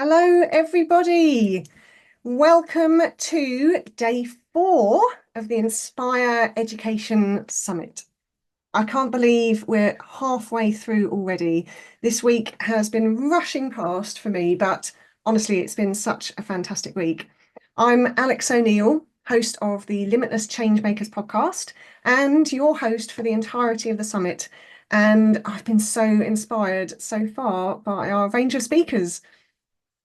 Hello, everybody. Welcome to day 4 of the Inspire Education Summit. I can't believe we're halfway through already. This week has been rushing past for me, but honestly, it's been such a fantastic week. I'm Alex O'Neill, host of the Limitless Changemakers podcast, and your host for the entirety of the summit. And I've been so inspired so far by our range of speakers.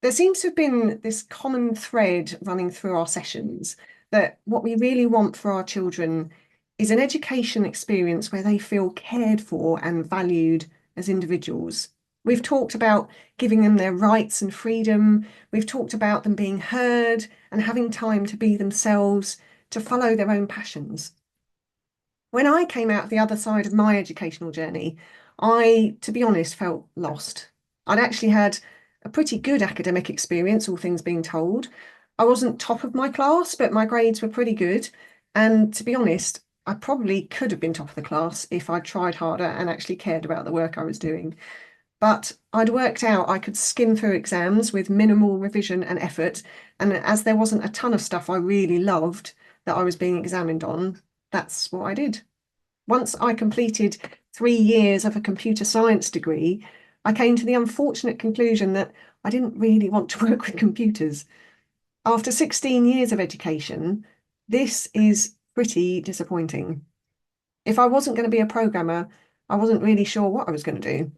There seems to have been this common thread running through our sessions that what we really want for our children is an education experience where they feel cared for and valued as individuals. We've talked about giving them their rights and freedom. We've talked about them being heard and having time to be themselves, to follow their own passions. When I came out the other side of my educational journey, to be honest, felt lost. I'd actually had a pretty good academic experience, all things being told. I wasn't top of my class, but my grades were pretty good. And to be honest, I probably could have been top of the class if I'd tried harder and actually cared about the work I was doing. But I'd worked out I could skim through exams with minimal revision and effort. And as there wasn't a ton of stuff I really loved that I was being examined on, that's what I did. Once I completed 3 years of a computer science degree, I came to the unfortunate conclusion that I didn't really want to work with computers. After 16 years of education, this is pretty disappointing. If I wasn't going to be a programmer, I wasn't really sure what I was going to do.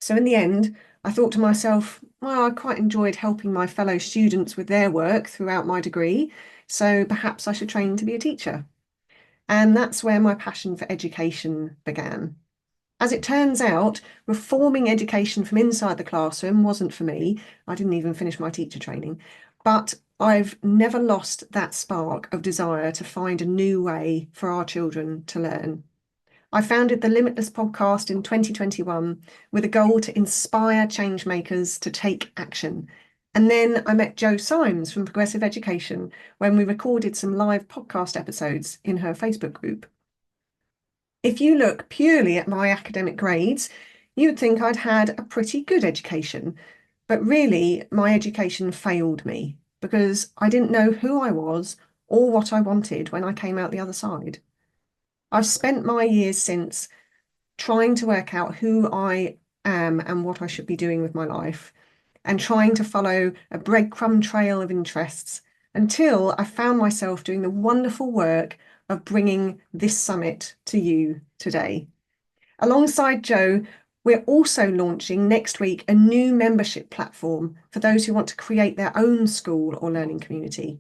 So in the end, I thought to myself, well, I quite enjoyed helping my fellow students with their work throughout my degree, so perhaps I should train to be a teacher. And that's where my passion for education began. As it turns out, reforming education from inside the classroom wasn't for me. I didn't even finish my teacher training, but I've never lost that spark of desire to find a new way for our children to learn. I founded the Limitless podcast in 2021 with a goal to inspire change makers to take action. And then I met Jo Symes from Progressive Education when we recorded some live podcast episodes in her Facebook group. If you look purely at my academic grades, you'd think I'd had a pretty good education. But really, my education failed me because I didn't know who I was or what I wanted when I came out the other side. I've spent my years since trying to work out who I am and what I should be doing with my life, and trying to follow a breadcrumb trail of interests until I found myself doing the wonderful work of bringing this summit to you today. Alongside Jo, we're also launching next week a new membership platform for those who want to create their own school or learning community.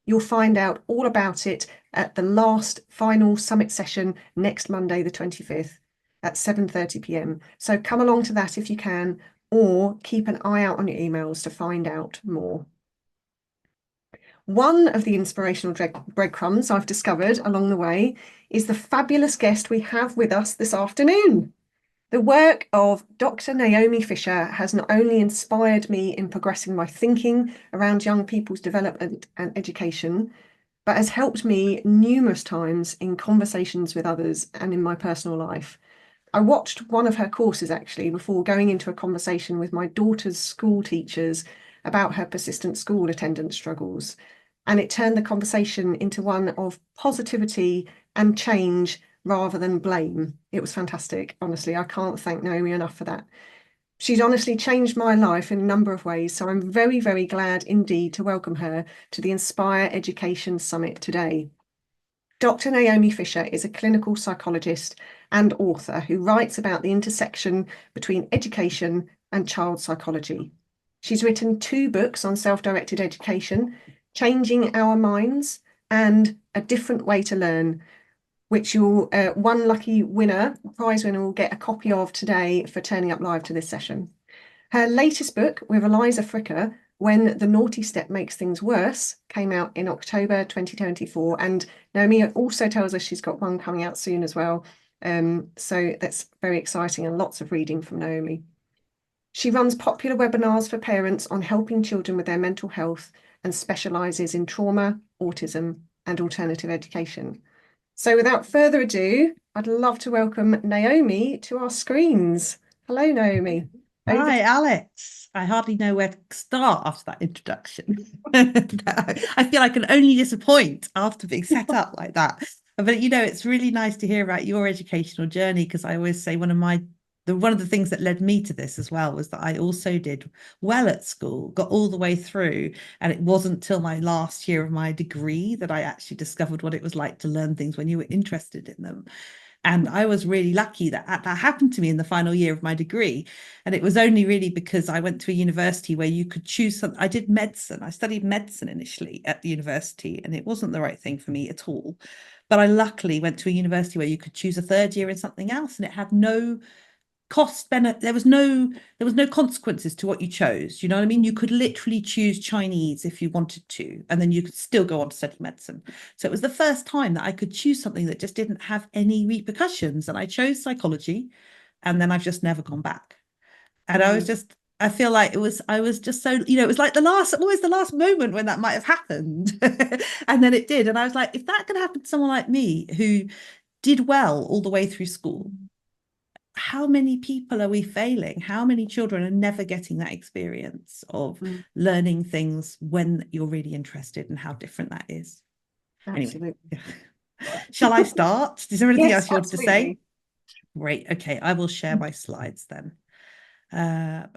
You'll find out all about it at the last final summit session next Monday, the 25th at 7:30 p.m. So come along to that if you can, or keep an eye out on your emails to find out more. One of the inspirational breadcrumbs I've discovered along the way is the fabulous guest we have with us this afternoon. The work of Dr. Naomi Fisher has not only inspired me in progressing my thinking around young people's development and education, but has helped me numerous times in conversations with others and in my personal life. I watched one of her courses actually before going into a conversation with my daughter's school teachers about her persistent school attendance struggles. And it turned the conversation into one of positivity and change rather than blame. It was fantastic. Honestly, I can't thank Naomi enough for that. She's honestly changed my life in a number of ways. So I'm very, very glad indeed to welcome her to the Inspire Education Summit today. Dr. Naomi Fisher is a clinical psychologist and author who writes about the intersection between education and child psychology. She's written 2 books on self-directed education, Changing Our Minds and A Different Way to Learn, which one lucky prize winner will get a copy of today for turning up live to this session. Her latest book with Eliza Fricker, When the Naughty Step Makes Things Worse, came out in October 2024. And Naomi also tells us she's got one coming out soon as well. So that's very exciting and lots of reading from Naomi. She runs popular webinars for parents on helping children with their mental health and specialises in trauma, autism and alternative education. So without further ado, I'd love to welcome Naomi to our screens. Hello, Naomi. Over Hi, to Alex. I hardly know where to start after that introduction. I feel I can only disappoint after being set up like that. But it's really nice to hear about your educational journey because I always say one of the things that led me to this as well was that I also did well at school, got all the way through, and it wasn't till my last year of my degree that I actually discovered what it was like to learn things when you were interested in them. And I was really lucky that that happened to me in the final year of my degree. And it was only really because I went to a university where you could choose something. I did medicine. I studied medicine initially at the university, and it wasn't the right thing for me at all. But I luckily went to a university where you could choose a third year in something else, and it had no cost benefit. There was no consequences to what you chose. You know what I mean? You could literally choose Chinese if you wanted to, and then you could still go on to study medicine. So it was the first time that I could choose something that just didn't have any repercussions. And I chose psychology, and then I've just never gone back. And mm, I feel like I was just so, it was like always the last moment when that might have happened. And then it did. And I was like, if that could happen to someone like me who did well all the way through school, how many people are we failing? How many children are never getting that experience of mm, learning things when you're really interested and how different that is? Anyway, absolutely. shall I start? Is there anything Yes, else you want to say? absolutely. Great. Okay, I will share my slides then. Uh,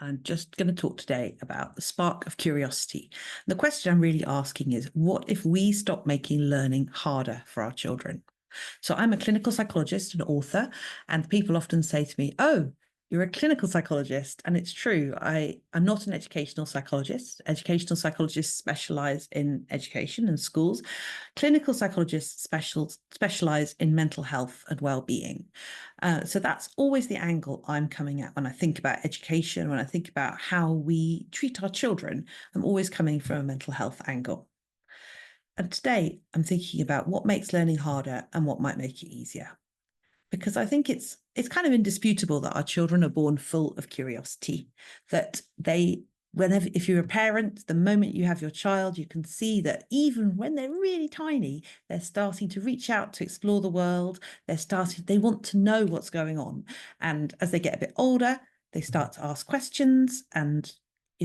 I'm just going to talk today about the spark of curiosity. The question I'm really asking is, what if we stop making learning harder for our children? So I'm a clinical psychologist and author, and people often say to me, "Oh, you're a clinical psychologist." And it's true. I'm not an educational psychologist. Educational psychologists specialize in education and schools. Clinical psychologists specialize in mental health and well-being. So that's always the angle I'm coming at when I think about education, when I think about how we treat our children. I'm always coming from a mental health angle. And today I'm thinking about what makes learning harder and what might make it easier. Because I think it's kind of indisputable that our children are born full of curiosity, that whenever if you're a parent, the moment you have your child, you can see that even when they're really tiny, they're starting to reach out to explore the world. They want to know what's going on. And as they get a bit older, they start to ask questions. And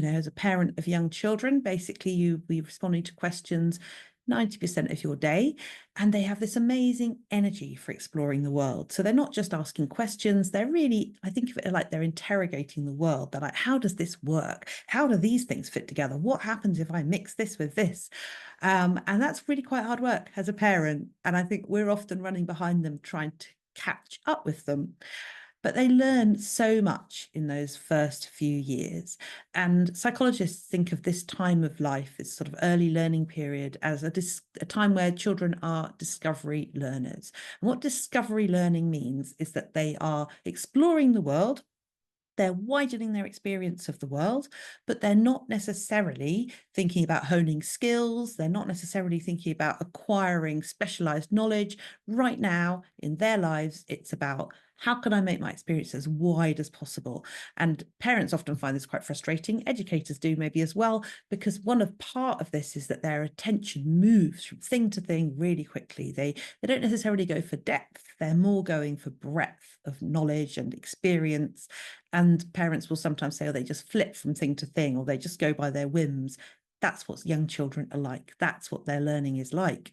as a parent of young children, basically you be responding to questions 90% of your day, and they have this amazing energy for exploring the world. So they're not just asking questions, they're really, I think of it like they're interrogating the world. They're like, how does this work? How do these things fit together? What happens if I mix this with this? And that's really quite hard work as a parent. And I think we're often running behind them trying to catch up with them. But they learn so much in those first few years. And psychologists think of this time of life, this sort of early learning period, as a time where children are discovery learners. And what discovery learning means is that they are exploring the world. They're widening their experience of the world, but they're not necessarily thinking about honing skills. They're not necessarily thinking about acquiring specialized knowledge. Right now in their lives, it's about how can I make my experience as wide as possible? And parents often find this quite frustrating. Educators do maybe as well, because part of this is that their attention moves from thing to thing really quickly. They don't necessarily go for depth. They're more going for breadth of knowledge and experience. And parents will sometimes say, oh, they just flip from thing to thing, or they just go by their whims. That's what young children are like. That's what their learning is like.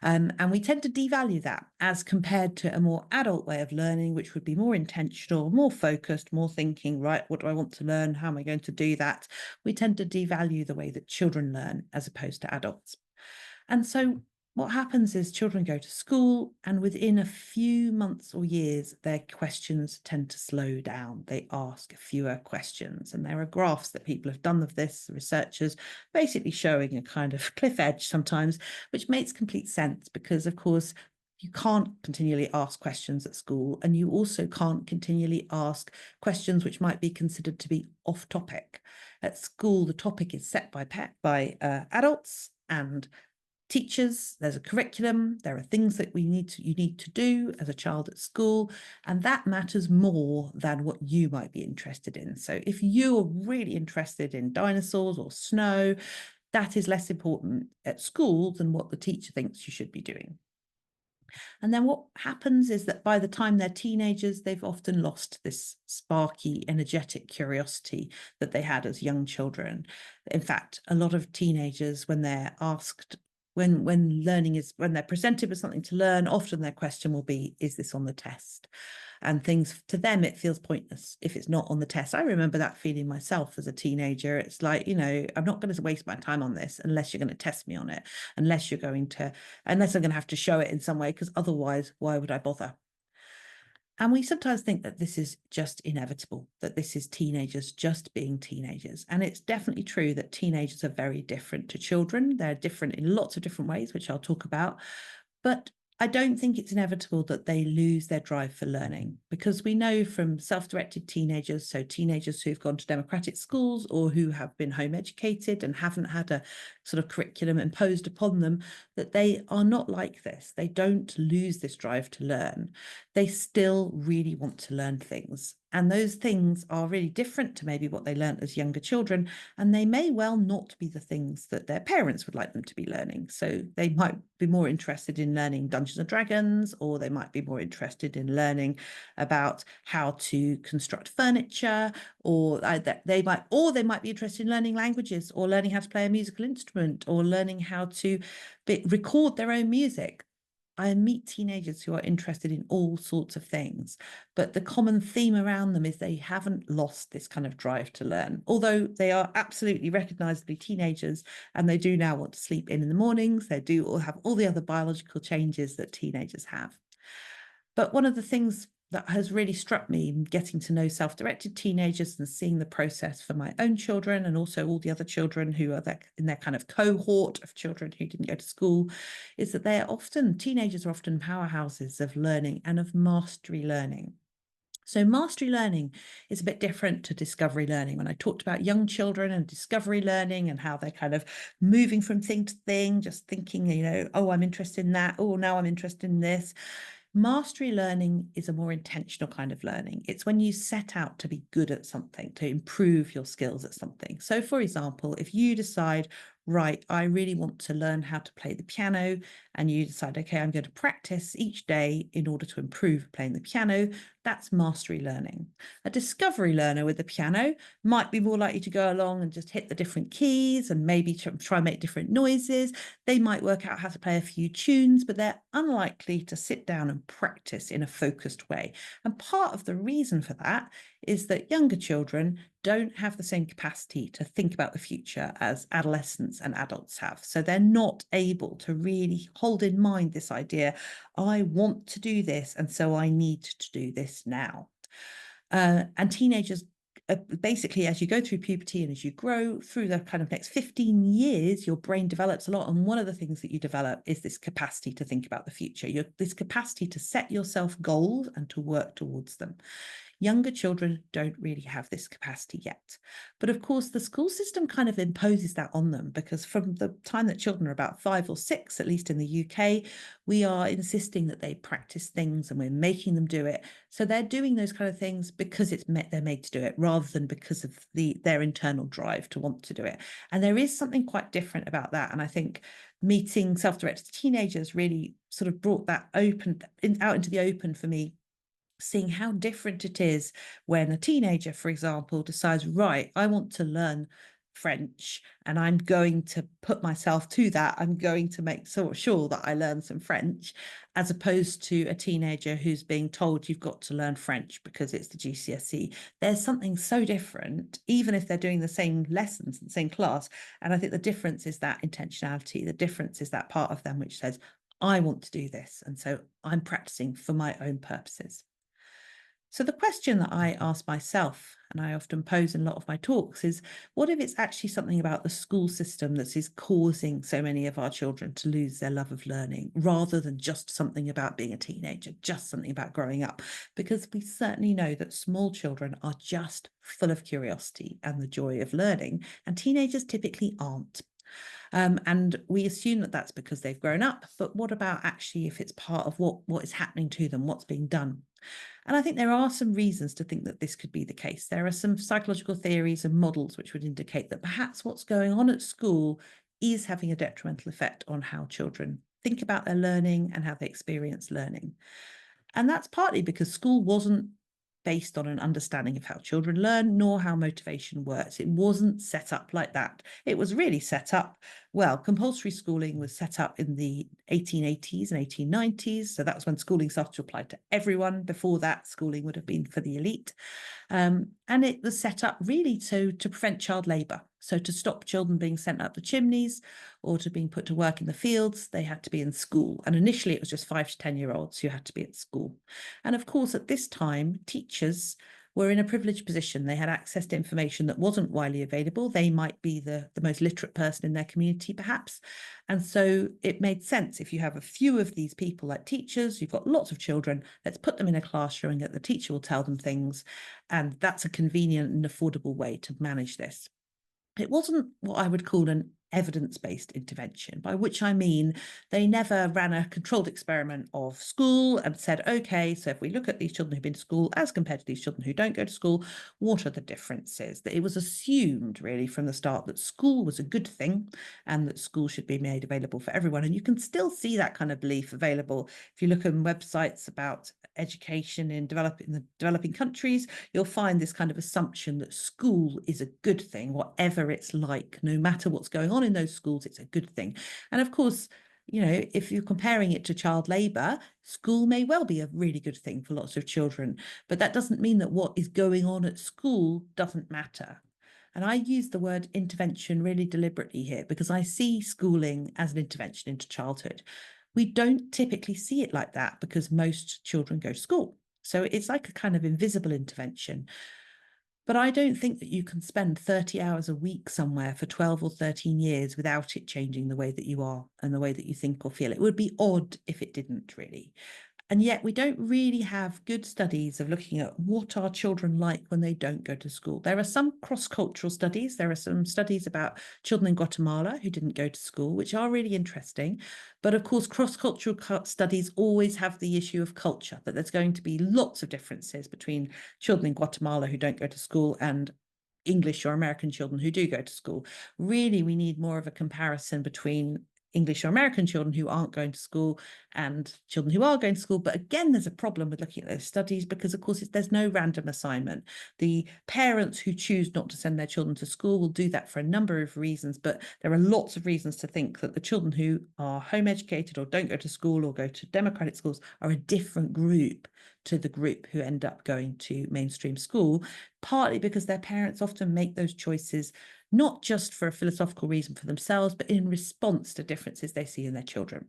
And we tend to devalue that as compared to a more adult way of learning, which would be more intentional, more focused, more thinking, right? What do I want to learn? How am I going to do that? We tend to devalue the way that children learn as opposed to adults. And so what happens is children go to school, and within a few months or years, their questions tend to slow down. They ask fewer questions. And there are graphs that people have done of this, researchers basically showing a kind of cliff edge sometimes, which makes complete sense because, of course, you can't continually ask questions at school, and you also can't continually ask questions which might be considered to be off topic. At school, the topic is set by adults and teachers. There's a curriculum. There are things that you need to do as a child at school, and that matters more than what you might be interested in. So if you're really interested in dinosaurs or snow, that is less important at school than what the teacher thinks you should be doing. And then what happens is that by the time they're teenagers, they've often lost this sparky, energetic curiosity that they had as young children. In fact, a lot of teenagers, when they're asked, when they're presented with something to learn, often their question will be, is this on the test? And things, to them, it feels pointless if it's not on the test. I remember that feeling myself as a teenager. It's like, I'm not going to waste my time on this unless you're going to test me on it, unless I'm going to have to show it in some way, because otherwise, why would I bother? And we sometimes think that this is just inevitable, that this is teenagers just being teenagers. And it's definitely true that teenagers are very different to children. They're different in lots of different ways, which I'll talk about. But I don't think it's inevitable that they lose their drive for learning, because we know from self-directed teenagers, so teenagers who've gone to democratic schools or who have been home educated and haven't had a sort of curriculum imposed upon them, that they are not like this. They don't lose this drive to learn. They still really want to learn things. And those things are really different to maybe what they learned as younger children. And they may well not be the things that their parents would like them to be learning. So they might be more interested in learning Dungeons and Dragons, or they might be more interested in learning about how to construct furniture, or they might be interested in learning languages, or learning how to play a musical instrument, or learning how to record their own music. I meet teenagers who are interested in all sorts of things, but the common theme around them is they haven't lost this kind of drive to learn, although they are absolutely recognizably teenagers, and they do now want to sleep in the mornings. They do all have all the other biological changes that teenagers have. But one of the things that has really struck me getting to know self-directed teenagers and seeing the process for my own children, and also all the other children who are in their kind of cohort of children who didn't go to school, is that teenagers are often powerhouses of learning and of mastery learning. So mastery learning is a bit different to discovery learning. When I talked about young children and discovery learning and how they're kind of moving from thing to thing, just thinking, oh, I'm interested in that. Oh, now I'm interested in this. Mastery learning is a more intentional kind of learning. It's when you set out to be good at something, to improve your skills at something. So, for example, if you decide, right, I really want to learn how to play the piano, and you decide, okay, I'm going to practice each day in order to improve playing the piano, that's mastery learning. A discovery learner with the piano might be more likely to go along and just hit the different keys and maybe try and make different noises. They might work out how to play a few tunes, but they're unlikely to sit down and practice in a focused way. And part of the reason for that is that younger children don't have the same capacity to think about the future as adolescents and adults have. So they're not able to really hold in mind this idea, I want to do this, and so I need to do this now. And teenagers, basically, as you go through puberty and as you grow through the kind of next 15 years, your brain develops a lot. And one of the things that you develop is this capacity to think about the future, this capacity to set yourself goals and to work towards them. Younger children don't really have this capacity yet. But of course, the school system kind of imposes that on them, because from the time that children are about 5 or 6, at least in the UK, we are insisting that they practice things and we're making them do it. So they're doing those kind of things because they're made to do it, rather than because of their internal drive to want to do it. And there is something quite different about that. And I think meeting self-directed teenagers really sort of brought that out into the open for me, seeing how different it is when a teenager, for example, decides, right, I want to learn French and I'm going to put myself to that. I'm going to make sure that I learn some French, as opposed to a teenager who's being told you've got to learn French because it's the GCSE. There's something so different, even if they're doing the same lessons in the same class. And I think the difference is that intentionality. The difference is that part of them which says, I want to do this. And so I'm practicing for my own purposes. So the question that I ask myself, and I often pose in a lot of my talks, is what if it's actually something about the school system that is causing so many of our children to lose their love of learning, rather than just something about being a teenager, just something about growing up? Because we certainly know that small children are just full of curiosity and the joy of learning, and teenagers typically aren't. And we assume that that's because they've grown up, but what about actually if it's part of what is happening to them, what's being done? And I think there are some reasons to think that this could be the case. There are some psychological theories and models which would indicate that perhaps what's going on at school is having a detrimental effect on how children think about their learning and how they experience learning. And that's partly because school wasn't based on an understanding of how children learn, nor how motivation works. It wasn't set up like that. It was really set up, well, compulsory schooling was set up in the 1880s and 1890s. So that's when schooling started to apply to everyone. Before that, schooling would have been for the elite. And it was set up really to prevent child labour. So to stop children being sent up the chimneys or to being put to work in the fields, they had to be in school. And initially it was just 5 to 10-year-olds who had to be at school. And of course, at this time, teachers were in a privileged position. They had access to information that wasn't widely available. They might be the most literate person in their community, perhaps. And so it made sense if you have a few of these people like teachers, you've got lots of children, let's put them in a classroom and the teacher will tell them things. And that's a convenient and affordable way to manage this. It wasn't what I would call an evidence-based intervention, by which I mean they never ran a controlled experiment of school and said, okay, so if we look at these children who've been to school as compared to these children who don't go to school, what are the differences? That it was assumed really from the start that school was a good thing and that school should be made available for everyone. And you can still see that kind of belief available. If you look at websites about education in the developing countries, you'll find this kind of assumption that school is a good thing, whatever it's like, no matter what's going on in those schools, it's a good thing. And of course, you know, if you're comparing it to child labour, school may well be a really good thing for lots of children, but that doesn't mean that what is going on at school doesn't matter. And I use the word intervention really deliberately here because I see schooling as an intervention into childhood. We don't typically see it like that because most children go to school. So it's like a kind of invisible intervention. But I don't think that you can spend 30 hours a week somewhere for 12 or 13 years without it changing the way that you are and the way that you think or feel. It would be odd if it didn't really. And yet we don't really have good studies of looking at what are children like when they don't go to school. There are some cross-cultural studies. There are some studies about children in Guatemala who didn't go to school, which are really interesting. But of course, cross-cultural studies always have the issue of culture, that there's going to be lots of differences between children in Guatemala who don't go to school and English or American children who do go to school. Really, we need more of a comparison between English or American children who aren't going to school and children who are going to school. But again, there's a problem with looking at those studies because, of course, there's no random assignment. The parents who choose not to send their children to school will do that for a number of reasons, but there are lots of reasons to think that the children who are home educated or don't go to school or go to democratic schools are a different group to the group who end up going to mainstream school, partly because their parents often make those choices not just for a philosophical reason for themselves, but in response to differences they see in their children.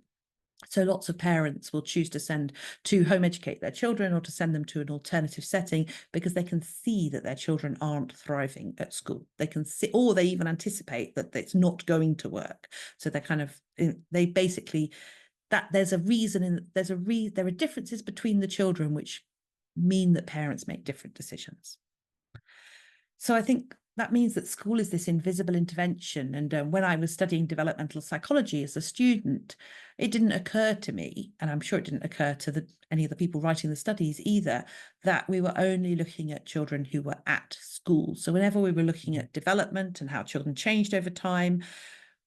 So lots of parents will choose to home educate their children or to send them to an alternative setting because they can see that their children aren't thriving at school. They can see, or they even anticipate that it's not going to work. So they basically, that there's a reason, there are differences between the children which mean that parents make different decisions. So I think that means that school is this invisible intervention. And when I was studying developmental psychology as a student, it didn't occur to me, and I'm sure it didn't occur to any of the people writing the studies either, that we were only looking at children who were at school. So whenever we were looking at development and how children changed over time,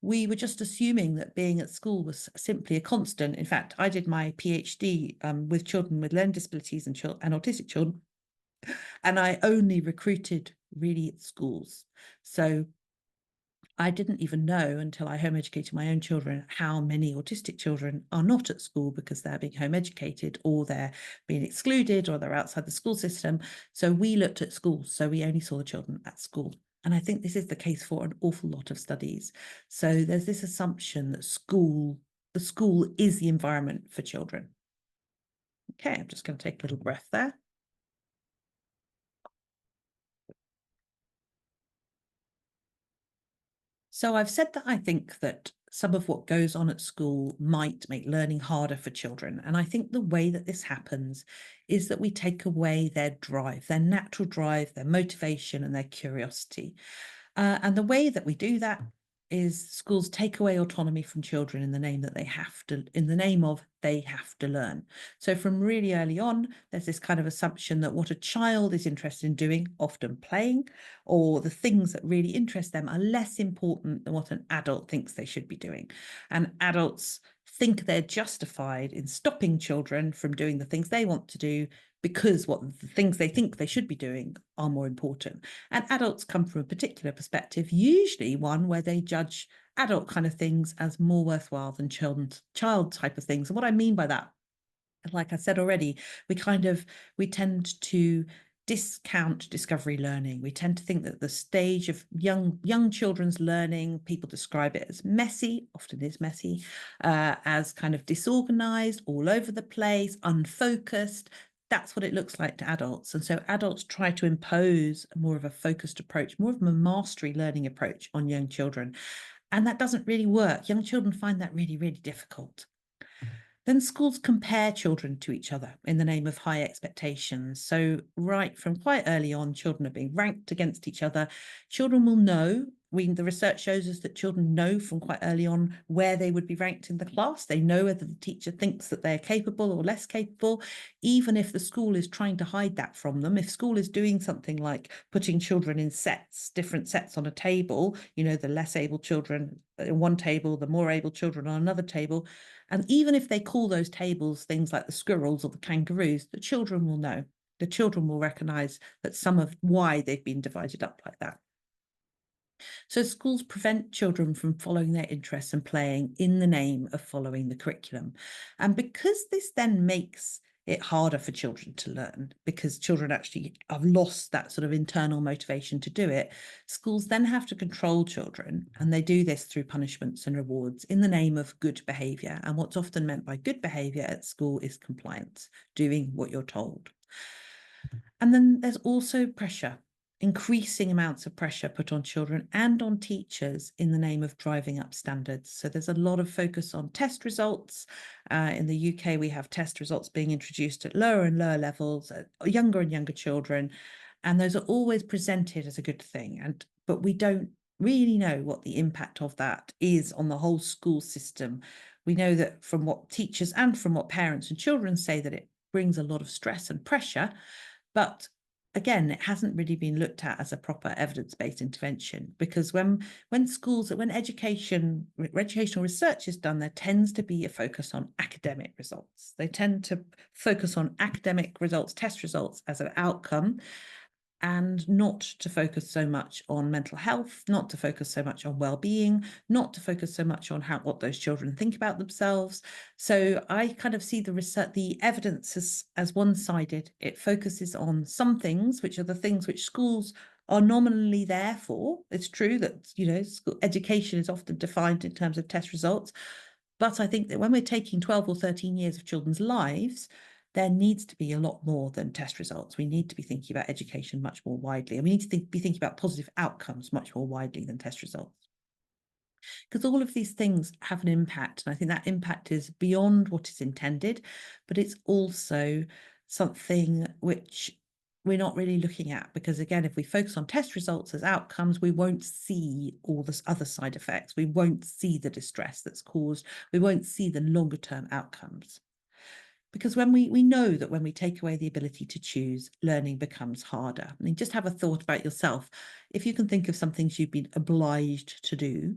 we were just assuming that being at school was simply a constant. In fact, I did my PhD with children with learning disabilities and autistic children, and I only recruited really at schools. So I didn't even know until I home educated my own children how many autistic children are not at school because they're being home educated or they're being excluded or they're outside the school system. So we looked at schools. So we only saw the children at school. And I think this is the case for an awful lot of studies. So there's this assumption that the school is the environment for children. Okay, I'm just going to take a little breath there. So I've said that I think that some of what goes on at school might make learning harder for children. And I think the way that this happens is that we take away their drive, their natural drive, their motivation and their curiosity. And the way that we do that is schools take away autonomy from children in the name of they have to learn. So from really early on, there's this kind of assumption that what a child is interested in doing, often playing, or the things that really interest them are less important than what an adult thinks they should be doing. And adults think they're justified in stopping children from doing the things they want to do because what the things they think they should be doing are more important. And adults come from a particular perspective, usually one where they judge adult kind of things as more worthwhile than child type of things. And what I mean by that, like I said already, we tend to discount discovery learning. We tend to think that the stage of young children's learning, people describe it as messy, often is messy, as kind of disorganized, all over the place, unfocused. That's what it looks like to adults. And so adults try to impose more of a focused approach, more of a mastery learning approach on young children. And that doesn't really work. Young children find that really, really difficult. Then schools compare children to each other in the name of high expectations. So right from quite early on, children are being ranked against each other. Children will know, the research shows us that children know from quite early on where they would be ranked in the class. They know whether the teacher thinks that they're capable or less capable, even if the school is trying to hide that from them. If school is doing something like putting children in sets, different sets on a table, the less able children on one table, the more able children on another table, and even if they call those tables things like the squirrels or the kangaroos, the children will know. The children will recognize that some of why they've been divided up like that. So schools prevent children from following their interests and playing in the name of following the curriculum. And because this then makes it harder for children to learn, because children actually have lost that sort of internal motivation to do it, schools then have to control children, and they do this through punishments and rewards in the name of good behaviour. And what's often meant by good behaviour at school is compliance, doing what you're told. And then there's also pressure, increasing amounts of pressure put on children and on teachers in the name of driving up standards. So there's a lot of focus on test results. In the UK, we have test results being introduced at lower and lower levels, at younger and younger children. And those are always presented as a good thing. But we don't really know what the impact of that is on the whole school system. We know that from what teachers and from what parents and children say, that it brings a lot of stress and pressure. But again, it hasn't really been looked at as a proper evidence-based intervention, because when educational research is done, there tends to be a focus on academic results. They tend to focus on academic results, test results as an outcome, and not to focus so much on mental health, not to focus so much on well-being, not to focus so much on what those children think about themselves. So I kind of see the evidence as one-sided. It focuses on some things, which are the things which schools are nominally there for. It's true that, school education is often defined in terms of test results. But I think that when we're taking 12 or 13 years of children's lives, there needs to be a lot more than test results. We need to be thinking about education much more widely. And we need to be thinking about positive outcomes much more widely than test results. Because all of these things have an impact. And I think that impact is beyond what is intended, but it's also something which we're not really looking at. Because again, if we focus on test results as outcomes, we won't see all the other side effects. We won't see the distress that's caused. We won't see the longer term outcomes. Because when we know that when we take away the ability to choose, learning becomes harder. I mean, just have a thought about yourself. If you can think of some things you've been obliged to do,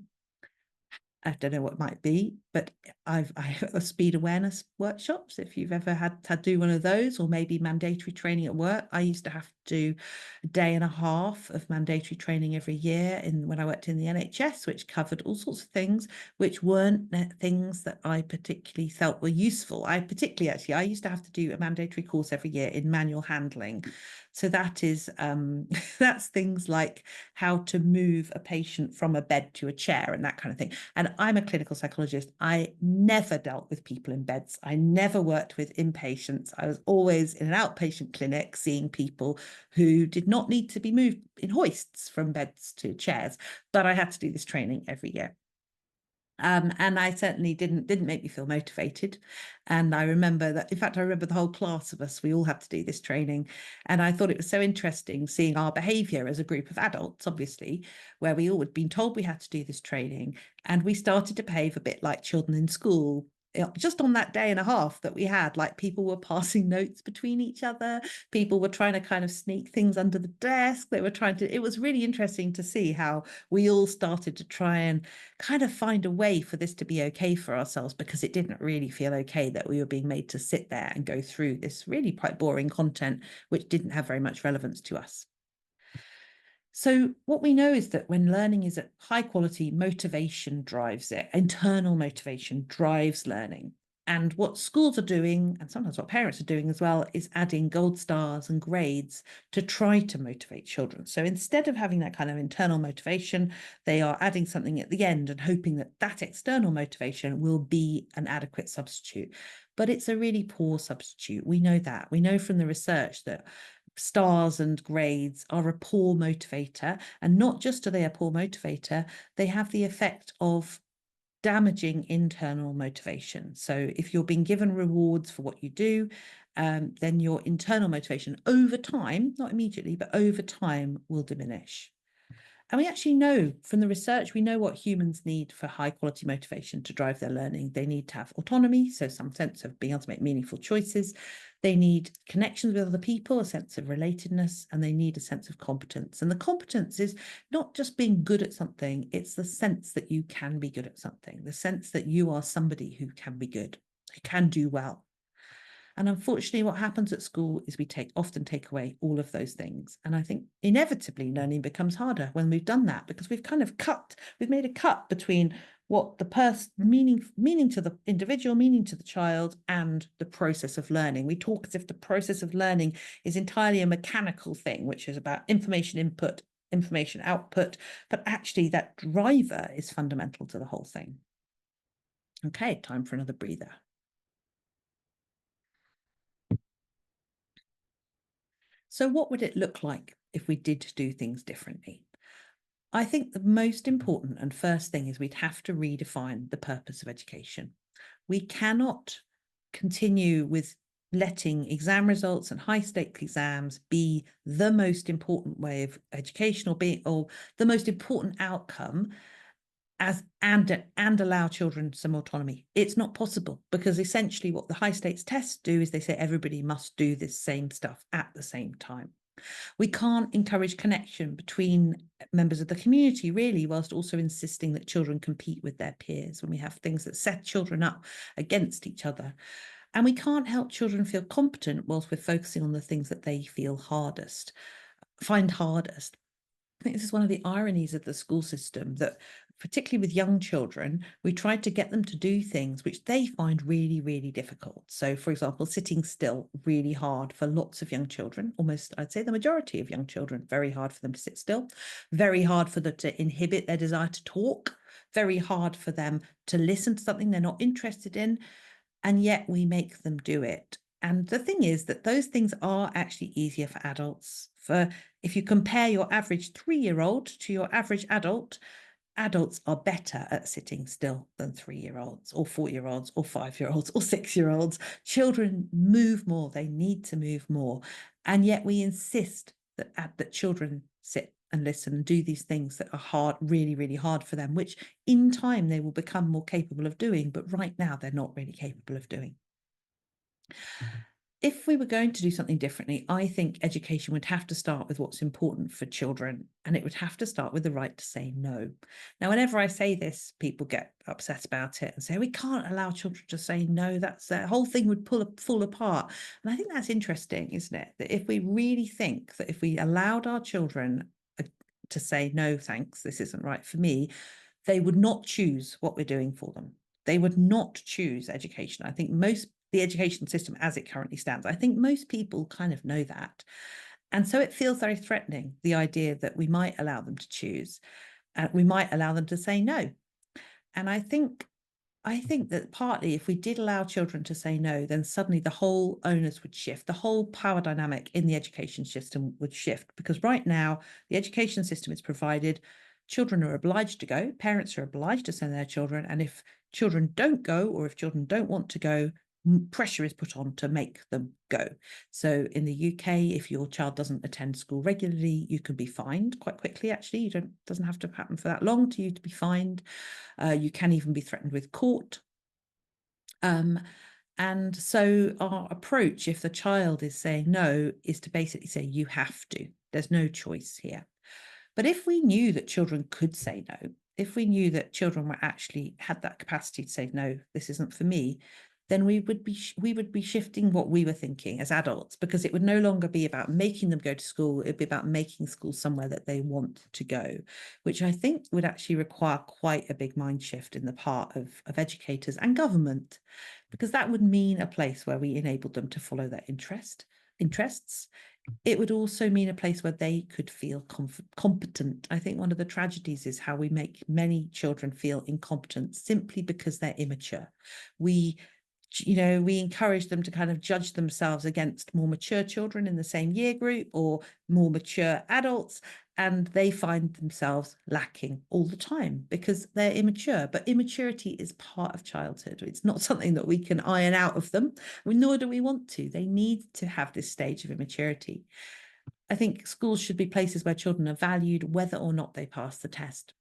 I don't know what it might be, but I have speed awareness workshops. If you've ever had to do one of those, or maybe mandatory training at work. I used to have to do a day and a half of mandatory training every year when I worked in the NHS, which covered all sorts of things, which weren't things that I particularly felt were useful. I used to have to do a mandatory course every year in manual handling. So that is that's things like how to move a patient from a bed to a chair and that kind of thing. And I'm a clinical psychologist. I never dealt with people in beds. I never worked with inpatients. I was always in an outpatient clinic seeing people who did not need to be moved in hoists from beds to chairs. But I had to do this training every year. And I certainly didn't make me feel motivated. And I remember that, in fact, I remember the whole class of us, we all had to do this training. And I thought it was so interesting seeing our behaviour as a group of adults, obviously, where we all had been told we had to do this training. And we started to behave a bit like children in school. just on that day and a half that we had, like people were passing notes between each other. People were trying to kind of sneak things under the desk. They were trying to, it was really interesting to see how we all started to try and kind of find a way for this to be okay for ourselves, because it didn't really feel okay that we were being made to sit there and go through this really quite boring content, which didn't have very much relevance to us. So what we know is that when learning is at high quality, motivation drives it. Internal motivation drives learning. And what schools are doing, and sometimes what parents are doing as well, is adding gold stars and grades to try to motivate children. So instead of having that kind of internal motivation, they are adding something at the end and hoping that that external motivation will be an adequate substitute. But it's a really poor substitute. We know that. We know from the research that stars and grades are a poor motivator, and not just are they a poor motivator, they have the effect of damaging internal motivation. So if you're being given rewards for what you do, then your internal motivation over time, not immediately, but over time, will diminish. And we actually know from the research, we know what humans need for high quality motivation to drive their learning. They need to have autonomy, so some sense of being able to make meaningful choices. They need connections with other people, a sense of relatedness, and they need a sense of competence. And the competence is not just being good at something, it's the sense that you can be good at something, the sense that you are somebody who can be good, who can do well. And unfortunately, what happens at school is we often take away all of those things. And I think inevitably learning becomes harder when we've done that, because we've kind of we've made a cut between what the person meaning to the individual, meaning to the child, and the process of learning. We talk as if the process of learning is entirely a mechanical thing, which is about information input, information output, but actually that driver is fundamental to the whole thing. Okay, time for another breather. So what would it look like if we did do things differently? I think the most important and first thing is we'd have to redefine the purpose of education. We cannot continue with letting exam results and high stakes exams be the most important way of education, or the most important outcome, and allow children some autonomy. It's not possible, because essentially what the high stakes tests do is they say everybody must do this same stuff at the same time. We can't encourage connection between members of the community, really, whilst also insisting that children compete with their peers, when we have things that set children up against each other. And we can't help children feel competent whilst we're focusing on the things that they find hardest. I think this is one of the ironies of the school system, that particularly with young children, we tried to get them to do things which they find really, really difficult. So, for example, sitting still, really hard for lots of young children, almost, I'd say the majority of young children, very hard for them to sit still, very hard for them to inhibit their desire to talk, very hard for them to listen to something they're not interested in, and yet we make them do it. And the thing is that those things are actually easier for adults. If you compare your average 3-year-old to your average adult, adults are better at sitting still than 3-year-olds or 4-year-olds or 5-year-olds or 6-year-olds. Children move more, they need to move more. And yet we insist that children sit and listen and do these things that are hard, really, really hard for them, which in time they will become more capable of doing, but right now they're not really capable of doing. If we were going to do something differently, I think education would have to start with what's important for children, and it would have to start with the right to say no. Now, whenever I say this, people get upset about it and say, we can't allow children to say no. That's the whole thing would fall apart. And I think that's interesting, isn't it? That if we really think that if we allowed our children to say, no, thanks, this isn't right for me, they would not choose what we're doing for them. They would not choose education. I think the education system as it currently stands, I think most people kind of know that. And so it feels very threatening, the idea that we might allow them to choose, we might allow them to say no. And I think that partly if we did allow children to say no, then suddenly the whole onus would shift, the whole power dynamic in the education system would shift, because right now the education system is provided, children are obliged to go, parents are obliged to send their children, and if children don't go, or if children don't want to go, pressure is put on to make them go. So in the UK, if your child doesn't attend school regularly, you can be fined quite quickly. Actually, doesn't have to happen for that long to you to be fined. You can even be threatened with court. And so our approach, if the child is saying no, is to basically say, you have to. There's no choice here. But if we knew that children could say no, if we knew that children were actually had that capacity to say, no, this isn't for me, then we would be shifting what we were thinking as adults, because it would no longer be about making them go to school. It'd be about making school somewhere that they want to go, which I think would actually require quite a big mind shift in the part of educators and government, because that would mean a place where we enabled them to follow their interests. It would also mean a place where they could feel competent. I think one of the tragedies is how we make many children feel incompetent simply because they're immature. We we encourage them to kind of judge themselves against more mature children in the same year group or more mature adults, and they find themselves lacking all the time because they're immature. But immaturity is part of childhood. It's not something that we can iron out of them, nor do we want to. They need to have this stage of immaturity. I think schools should be places where children are valued whether or not they pass the test.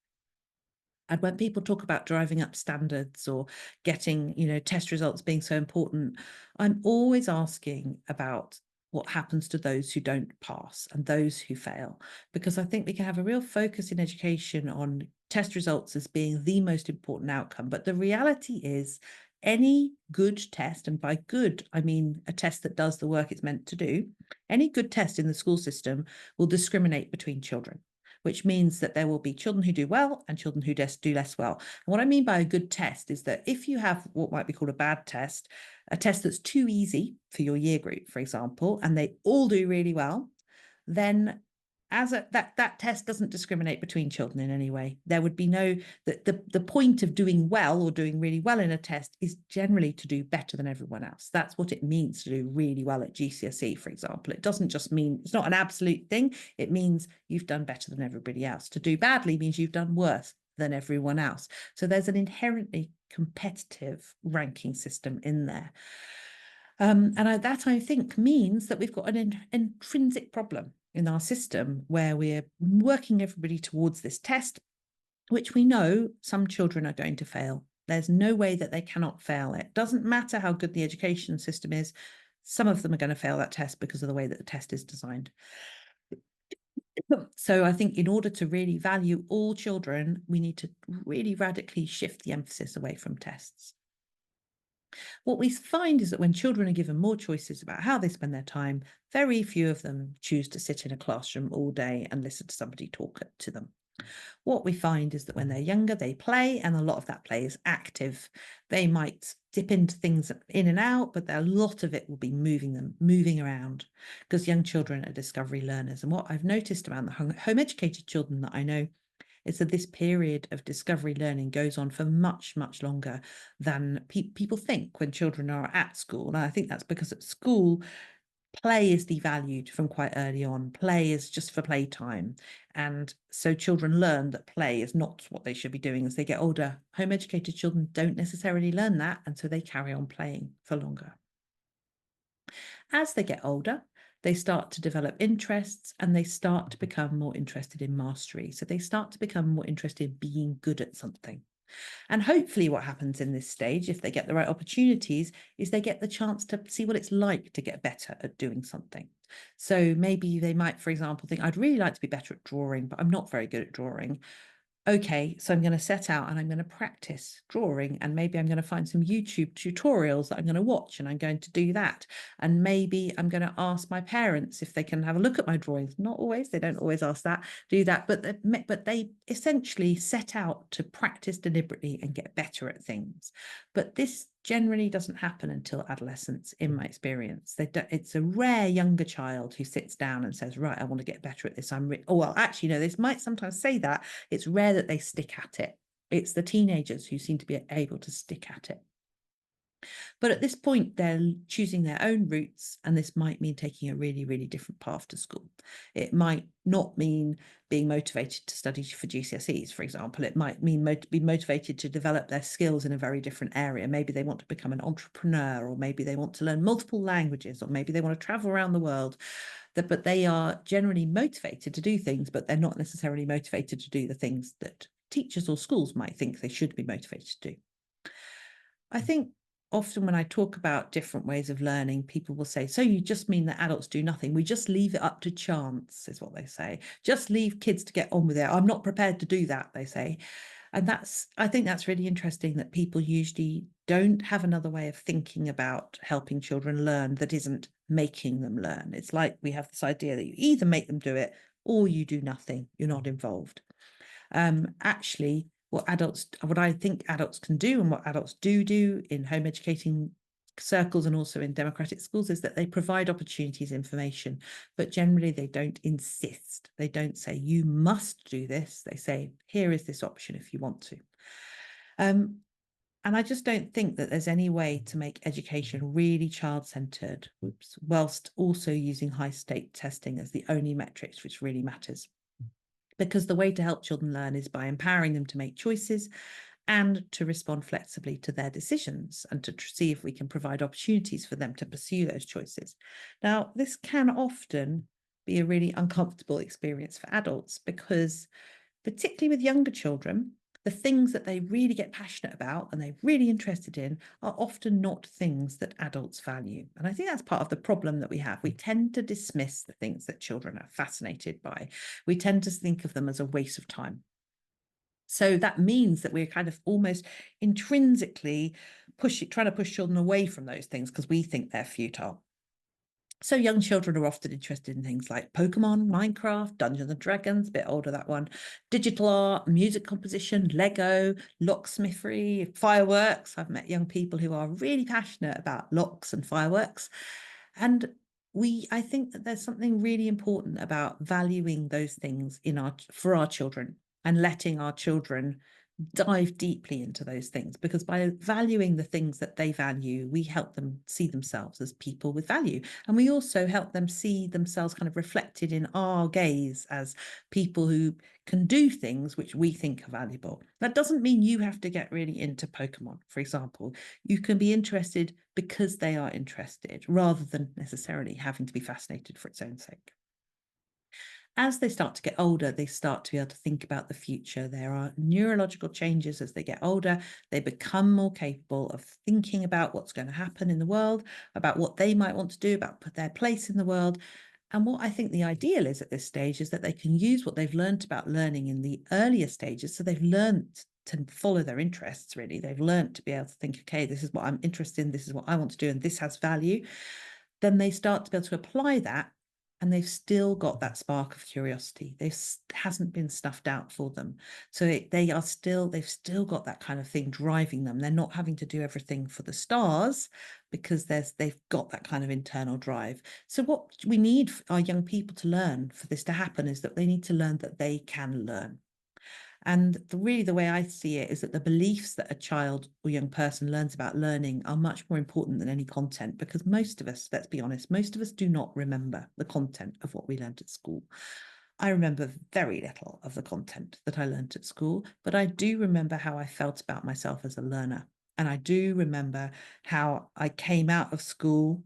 And when people talk about driving up standards or getting, test results being so important, I'm always asking about what happens to those who don't pass and those who fail, because I think we can have a real focus in education on test results as being the most important outcome. But the reality is, any good test, and by good, I mean a test that does the work it's meant to do, any good test in the school system will discriminate between children, which means that there will be children who do well and children who just do less well. And what I mean by a good test is that if you have what might be called a bad test, a test that's too easy for your year group, for example, and they all do really well, then that test doesn't discriminate between children in any way. There would be no the point of doing well or doing really well in a test is generally to do better than everyone else. That's what it means to do really well at GCSE, for example. It doesn't just mean, it's not an absolute thing. It means you've done better than everybody else. To do badly means you've done worse than everyone else. So there's an inherently competitive ranking system in there. That I think means that we've got an intrinsic problem in our system where we're working everybody towards this test, which we know some children are going to fail. There's no way that they cannot fail it. Doesn't matter how good the education system is. Some of them are going to fail that test because of the way that the test is designed. So I think in order to really value all children, we need to really radically shift the emphasis away from tests. What we find is that when children are given more choices about how they spend their time, very few of them choose to sit in a classroom all day and listen to somebody talk to them. What we find is that when they're younger, they play, and a lot of that play is active. They might dip into things in and out, but a lot of it will be moving around, because young children are discovery learners. And what I've noticed around the home educated children that I know is that this period of discovery learning goes on for much, much longer than people think when children are at school. And I think that's because at school, play is devalued from quite early on. Play is just for playtime. And so children learn that play is not what they should be doing as they get older. Home educated children don't necessarily learn that, and so they carry on playing for longer. As they get older, they start to develop interests and they start to become more interested in mastery. So they start to become more interested in being good at something. And hopefully what happens in this stage, if they get the right opportunities, is they get the chance to see what it's like to get better at doing something. So maybe they might, for example, think, I'd really like to be better at drawing, but I'm not very good at drawing. Okay, so I'm going to set out and I'm going to practice drawing, and maybe I'm going to find some YouTube tutorials that I'm going to watch, and I'm going to do that. And maybe I'm going to ask my parents if they can have a look at my drawings. Not always, they don't always ask that, do that, but they essentially set out to practice deliberately and get better at things. But this generally doesn't happen until adolescence, in my experience. It's a rare younger child who sits down and says, right, I want to get better at this. Well, actually, no, this might sometimes say that. It's rare that they stick at it. It's the teenagers who seem to be able to stick at it. But at this point, they're choosing their own routes, and this might mean taking a really, really different path to school. It might not mean being motivated to study for GCSEs, for example. It might mean be motivated to develop their skills in a very different area. Maybe they want to become an entrepreneur, or maybe they want to learn multiple languages, or maybe they want to travel around the world. But they are generally motivated to do things, but they're not necessarily motivated to do the things that teachers or schools might think they should be motivated to do. I think often when I talk about different ways of learning, people will say, so you just mean that adults do nothing? We just leave it up to chance, is what they say. Just leave kids to get on with it. I'm not prepared to do that, they say. And I think that's really interesting, that people usually don't have another way of thinking about helping children learn that isn't making them learn. It's like we have this idea that you either make them do it or you do nothing, you're not involved. Actually, what I think adults can do, and what adults do in home educating circles and also in democratic schools, is that they provide opportunities, information, but generally they don't insist. They don't say, you must do this. They say, here is this option if you want to. And I just don't think that there's any way to make education really child-centered, whilst also using high-stake testing as the only metrics which really matters. Because the way to help children learn is by empowering them to make choices and to respond flexibly to their decisions, and to see if we can provide opportunities for them to pursue those choices. Now, this can often be a really uncomfortable experience for adults, because particularly with younger children, the things that they really get passionate about and they're really interested in are often not things that adults value. And I think that's part of the problem that we have. We tend to dismiss the things that children are fascinated by. We tend to think of them as a waste of time. So that means that we're kind of almost intrinsically trying to push children away from those things because we think they're futile. So young children are often interested in things like Pokemon, Minecraft, Dungeons and Dragons, a bit older that one, digital art, music composition, Lego, locksmithery, fireworks. I've met young people who are really passionate about locks and fireworks. And I think that there's something really important about valuing those things for our children, and letting our children dive deeply into those things, because by valuing the things that they value, we help them see themselves as people with value, and we also help them see themselves kind of reflected in our gaze as people who can do things which we think are valuable. That doesn't mean you have to get really into Pokemon, for example. You can be interested because they are interested, rather than necessarily having to be fascinated for its own sake. As they start to get older, they start to be able to think about the future. There are neurological changes as they get older. They become more capable of thinking about what's going to happen in the world, about what they might want to do, about their place in the world. And what I think the ideal is at this stage is that they can use what they've learned about learning in the earlier stages. So they've learned to follow their interests, really. They've learned to be able to think, okay, this is what I'm interested in, this is what I want to do, and this has value. Then they start to be able to apply that, and they've still got that spark of curiosity. Hasn't been snuffed out for them. So they've still got that kind of thing driving them. They're not having to do everything for the stars, because they've got that kind of internal drive. So what we need our young people to learn for this to happen is that they need to learn that they can learn. And really, the way I see it is that the beliefs that a child or young person learns about learning are much more important than any content, because most of us, let's be honest, most of us do not remember the content of what we learned at school. I remember very little of the content that I learned at school, but I do remember how I felt about myself as a learner. And I do remember how I came out of school,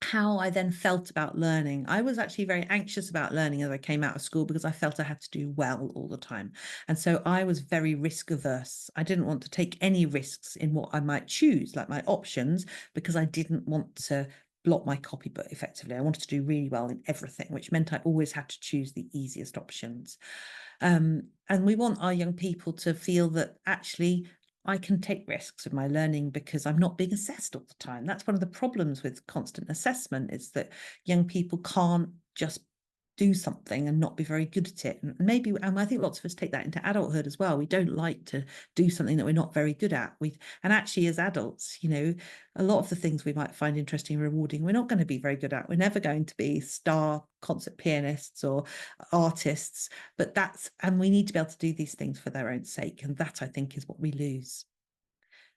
how I then felt about learning. I was actually very anxious about learning as I came out of school, because I felt I had to do well all the time. And so I was very risk averse. I didn't want to take any risks in what I might choose, like my options, because I didn't want to block my copybook effectively. I wanted to do really well in everything, which meant I always had to choose the easiest options. And we want our young people to feel that actually I can take risks with my learning because I'm not being assessed all the time. That's one of the problems with constant assessment, is that young people can't just do something and not be very good at it. And maybe, and I think lots of us take that into adulthood as well. We don't like to do something that we're not very good at. And actually, as adults, a lot of the things we might find interesting and rewarding, we're not going to be very good at. We're never going to be star concert pianists or artists, and we need to be able to do these things for their own sake. And that, I think, is what we lose.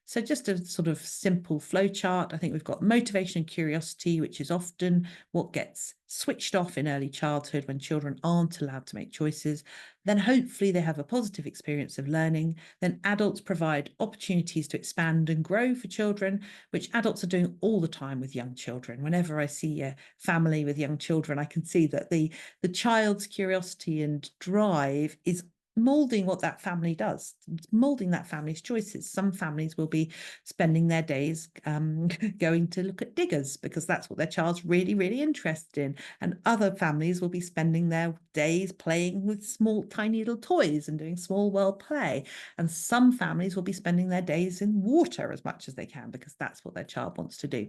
So just a sort of simple flow chart. I think we've got motivation and curiosity, which is often what gets switched off in early childhood when children aren't allowed to make choices. Then hopefully they have a positive experience of learning. Then adults provide opportunities to expand and grow for children, which adults are doing all the time with young children. Whenever I see a family with young children, I can see that the child's curiosity and drive is molding what that family does, molding that family's choices. Some families will be spending their days going to look at diggers because that's what their child's really, really interested in. And other families will be spending their days playing with small, tiny little toys and doing small world play. And some families will be spending their days in water as much as they can because that's what their child wants to do.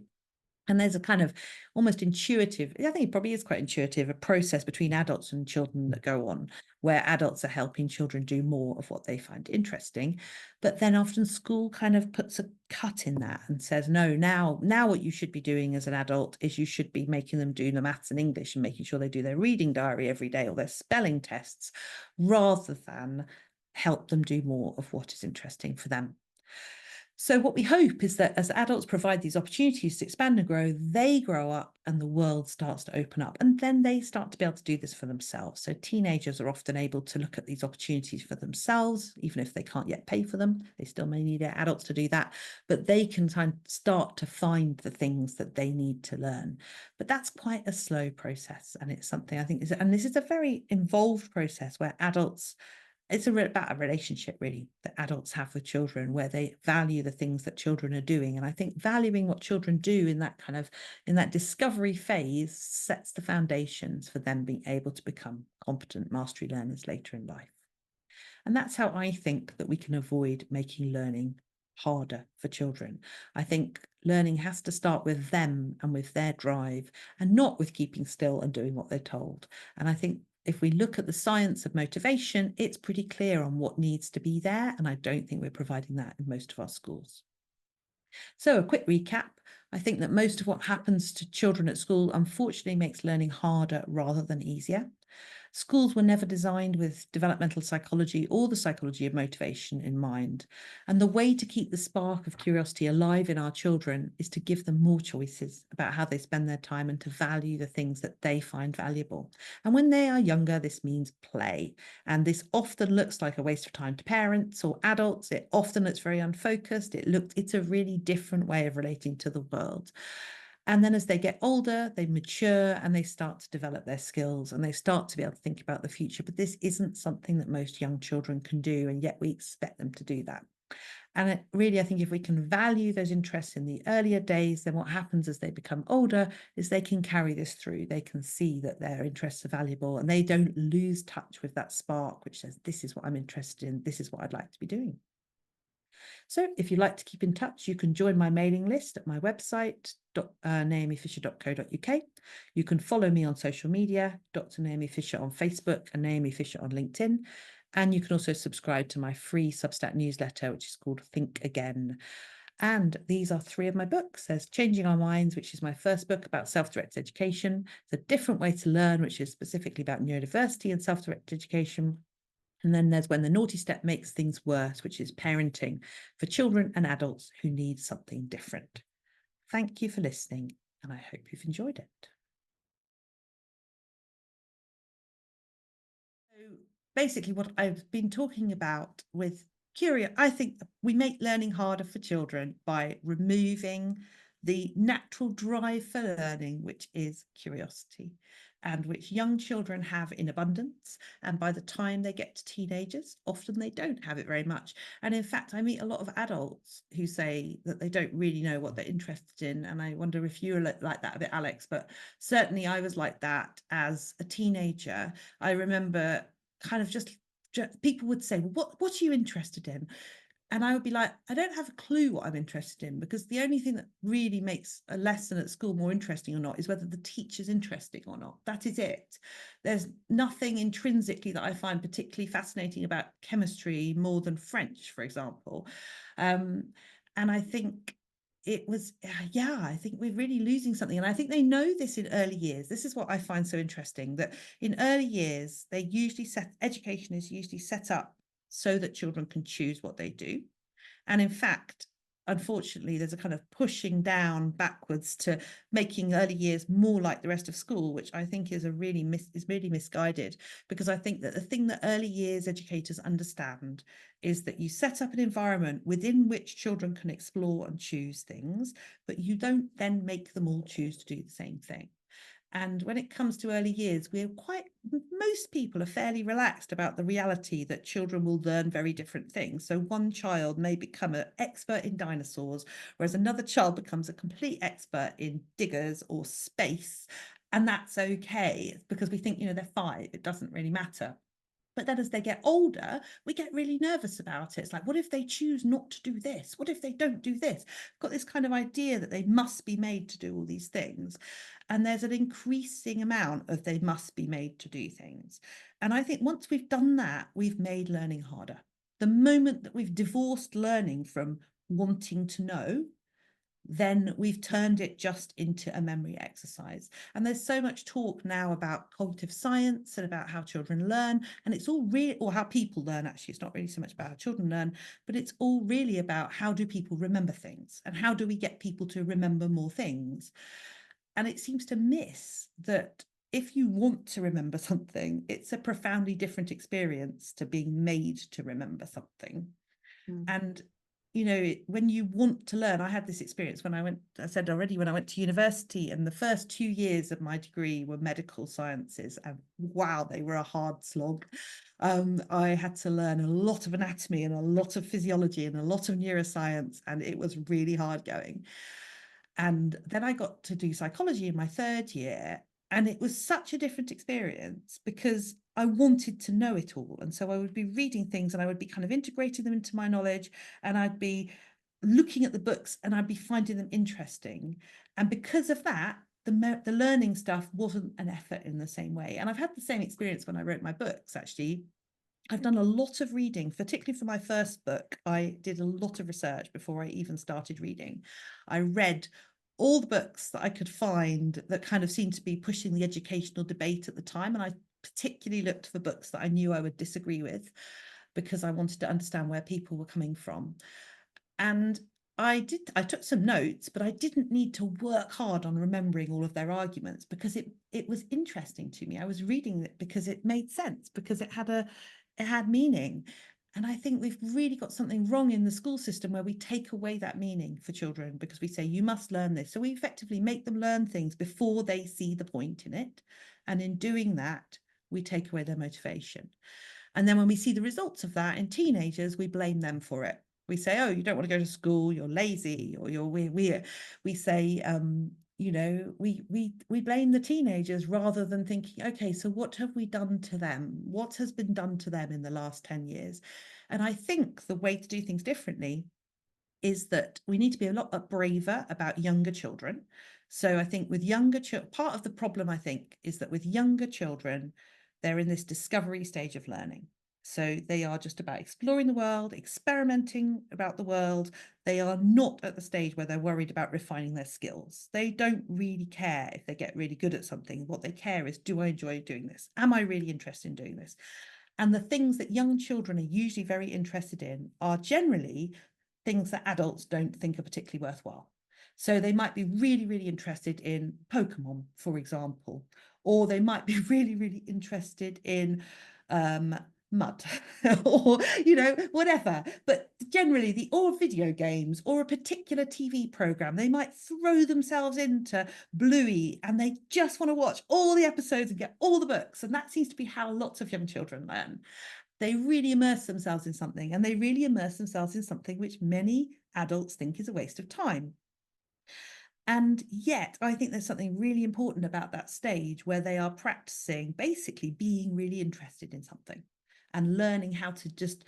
And there's a kind of almost intuitive, I think it probably is quite intuitive, a process between adults and children that go on, where adults are helping children do more of what they find interesting. But then often school kind of puts a cut in that and says, no, now what you should be doing as an adult is you should be making them do the maths and English and making sure they do their reading diary every day or their spelling tests, rather than help them do more of what is interesting for them. So what we hope is that as adults provide these opportunities to expand and grow, they grow up and the world starts to open up, and then they start to be able to do this for themselves. So teenagers are often able to look at these opportunities for themselves, even if they can't yet pay for them. They still may need their adults to do that, but they can start to find the things that they need to learn. But that's quite a slow process, and it's something I think and this is a very involved process where adults, it's about a relationship really that adults have with children, where they value the things that children are doing. And I think valuing what children do in that discovery phase sets the foundations for them being able to become competent mastery learners later in life. And that's how I think that we can avoid making learning harder for children. I think learning has to start with them and with their drive, and not with keeping still and doing what they're told. And I think if we look at the science of motivation, it's pretty clear on what needs to be there. And I don't think we're providing that in most of our schools. So a quick recap. I think that most of what happens to children at school, unfortunately, makes learning harder rather than easier. Schools were never designed with developmental psychology or the psychology of motivation in mind. And the way to keep the spark of curiosity alive in our children is to give them more choices about how they spend their time and to value the things that they find valuable. And when they are younger, this means play. And this often looks like a waste of time to parents or adults. It often looks very unfocused. It's a really different way of relating to the world. And then as they get older, they mature and they start to develop their skills and they start to be able to think about the future. But this isn't something that most young children can do, and yet we expect them to do that. And really, I think if we can value those interests in the earlier days, then what happens as they become older is they can carry this through. They can see that their interests are valuable and they don't lose touch with that spark, which says, this is what I'm interested in. This is what I'd like to be doing. So if you'd like to keep in touch, you can join my mailing list at my website, naomifisher.co.uk. You can follow me on social media, Dr. Naomi Fisher on Facebook and Naomi Fisher on LinkedIn. And you can also subscribe to my free Substack newsletter, which is called Think Again. And these are 3 of my books. There's Changing Our Minds, which is my first book about self-directed education. It's a different way to learn, which is specifically about neurodiversity and self-directed education. And then there's When the Naughty Step Makes Things Worse, which is parenting for children and adults who need something different. Thank you for listening, and I hope you've enjoyed it. So basically what I've been talking about with I think we make learning harder for children by removing the natural drive for learning, which is curiosity, and which young children have in abundance. And by the time they get to teenagers, often they don't have it very much. And in fact, I meet a lot of adults who say that they don't really know what they're interested in. And I wonder if you're like that a bit, Alex, but certainly I was like that as a teenager. I remember kind of just people would say, well, what are you interested in? And I would be like, I don't have a clue what I'm interested in, because the only thing that really makes a lesson at school more interesting or not is whether the teacher's interesting or not. That is it. There's nothing intrinsically that I find particularly fascinating about chemistry more than French, for example. And I think it was, I think we're really losing something. And I think they know this in early years. This is what I find so interesting, that in early years, education is usually set up so that children can choose what they do. And in fact, unfortunately, there's a kind of pushing down backwards to making early years more like the rest of school, which I think is really misguided, because I think that the thing that early years educators understand is that you set up an environment within which children can explore and choose things, but you don't then make them all choose to do the same thing. And when it comes to early years, most people are fairly relaxed about the reality that children will learn very different things. So one child may become an expert in dinosaurs, whereas another child becomes a complete expert in diggers or space. And that's okay because we think, they're 5, it doesn't really matter. But then as they get older, we get really nervous about it. It's like, what if they choose not to do this? What if they don't do this? Got this kind of idea that they must be made to do all these things. And there's an increasing amount of they must be made to do things. And I think once we've done that, we've made learning harder. The moment that we've divorced learning from wanting to know, then we've turned it just into a memory exercise. And there's so much talk now about cognitive science and about how children learn. And it's all really, or how people learn, actually. It's not really so much about how children learn, but it's all really about how do people remember things and how do we get people to remember more things. And it seems to miss that if you want to remember something, it's a profoundly different experience to being made to remember something. Mm. And when you want to learn, I had this experience when I said already, when I went to university, and the first 2 years of my degree were medical sciences, and wow, they were a hard slog. I had to learn a lot of anatomy and a lot of physiology and a lot of neuroscience, and it was really hard going. And then I got to do psychology in my 3rd year, and it was such a different experience because I wanted to know it all. And so I would be reading things and I would be kind of integrating them into my knowledge, and I'd be looking at the books and I'd be finding them interesting. And because of that, the learning stuff wasn't an effort in the same way. And I've had the same experience when I wrote my books, actually. I've done a lot of reading, particularly for my first book. I did a lot of research before I even started reading. I read all the books that I could find that kind of seemed to be pushing the educational debate at the time. And I particularly looked for books that I knew I would disagree with because I wanted to understand where people were coming from. And I took some notes, but I didn't need to work hard on remembering all of their arguments because it was interesting to me. I was reading it because it made sense, because it had meaning. And I think we've really got something wrong in the school system where we take away that meaning for children because we say, you must learn this. So we effectively make them learn things before they see the point in it. And in doing that, we take away their motivation. And then when we see the results of that in teenagers, we blame them for it. We say, oh, you don't want to go to school, you're lazy, or you're weird. We say, we blame the teenagers rather than thinking, okay, so what have we done to them? What has been done to them in the last 10 years? And I think the way to do things differently is that we need to be a lot braver about younger children. So I think with younger children, part of the problem, I think, is that with younger children, they're in this discovery stage of learning. So they are just about exploring the world, experimenting about the world. They are not at the stage where they're worried about refining their skills. They don't really care if they get really good at something. What they care is, do I enjoy doing this? Am I really interested in doing this? And the things that young children are usually very interested in are generally things that adults don't think are particularly worthwhile. So they might be really, really interested in Pokemon, for example, or they might be really, really interested in mud or whatever. But generally or video games or a particular TV program, they might throw themselves into Bluey and they just want to watch all the episodes and get all the books. And that seems to be how lots of young children learn. They really immerse themselves in something, and they really immerse themselves in something which many adults think is a waste of time. And yet, I think there's something really important about that stage where they are practicing basically being really interested in something and learning how to just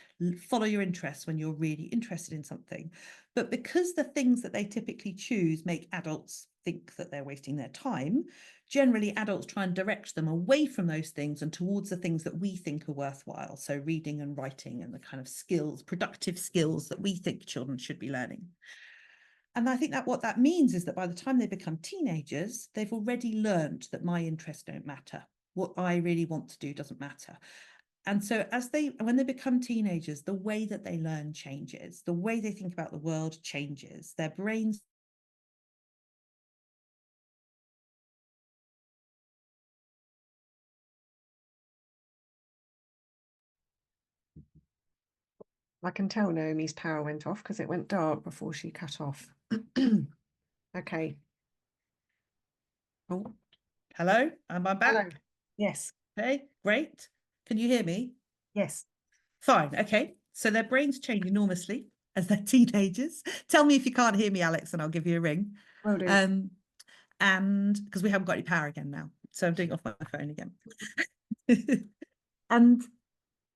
follow your interests when you're really interested in something. But because the things that they typically choose make adults think that they're wasting their time, generally adults try and direct them away from those things and towards the things that we think are worthwhile. So reading and writing and the kind of skills, productive skills that we think children should be learning. And I think that what that means is that by the time they become teenagers, they've already learned that my interests don't matter. What I really want to do doesn't matter. And so when they become teenagers, the way that they learn changes, the way they think about the world changes, their brains. I can tell Naomi's power went off because it went dark before she cut off. Okay. Oh, Hello, am I Hello. back? Yes. Okay, great. Can you hear me? Yes. Fine. Okay. So their brains change enormously as they're teenagers. Tell me if you can't hear me, Alex, and I'll give you a ring. Will do. Um, and because we haven't got any power again now, so I'm doing it off my phone again. And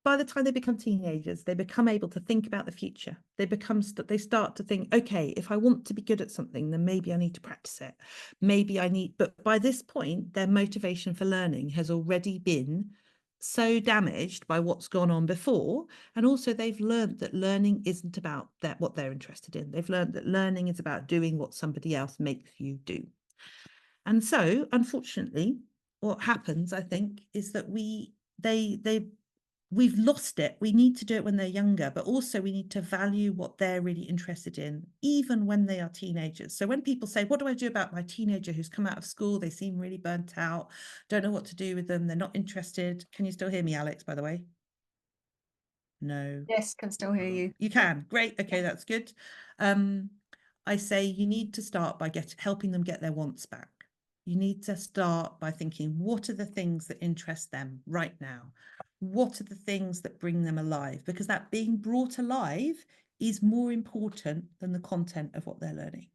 by the time they become teenagers, they become able to think about the future. They start to think, okay, if I want to be good at something, then maybe I need to practice it. But by this point, their motivation for learning has already been so damaged by what's gone on before. And also they've learned that learning isn't about what they're interested in. They've learned that learning is about doing what somebody else makes you do. And so, unfortunately, what happens, I think, is that we've lost it. We need to do it when they're younger, but also we need to value what they're really interested in, even when they are teenagers. So when people say, what do I do about my teenager who's come out of school? They seem really burnt out, don't know what to do with them. They're not interested. Can you still hear me, Alex, by the way? No. Yes, can still hear you. You can. Great. Okay, that's good. Um, I say you need to start by helping them get their wants back. You need to start by thinking, what are the things that interest them right now? What are the things that bring them alive? Because that being brought alive is more important than the content of what they're learning.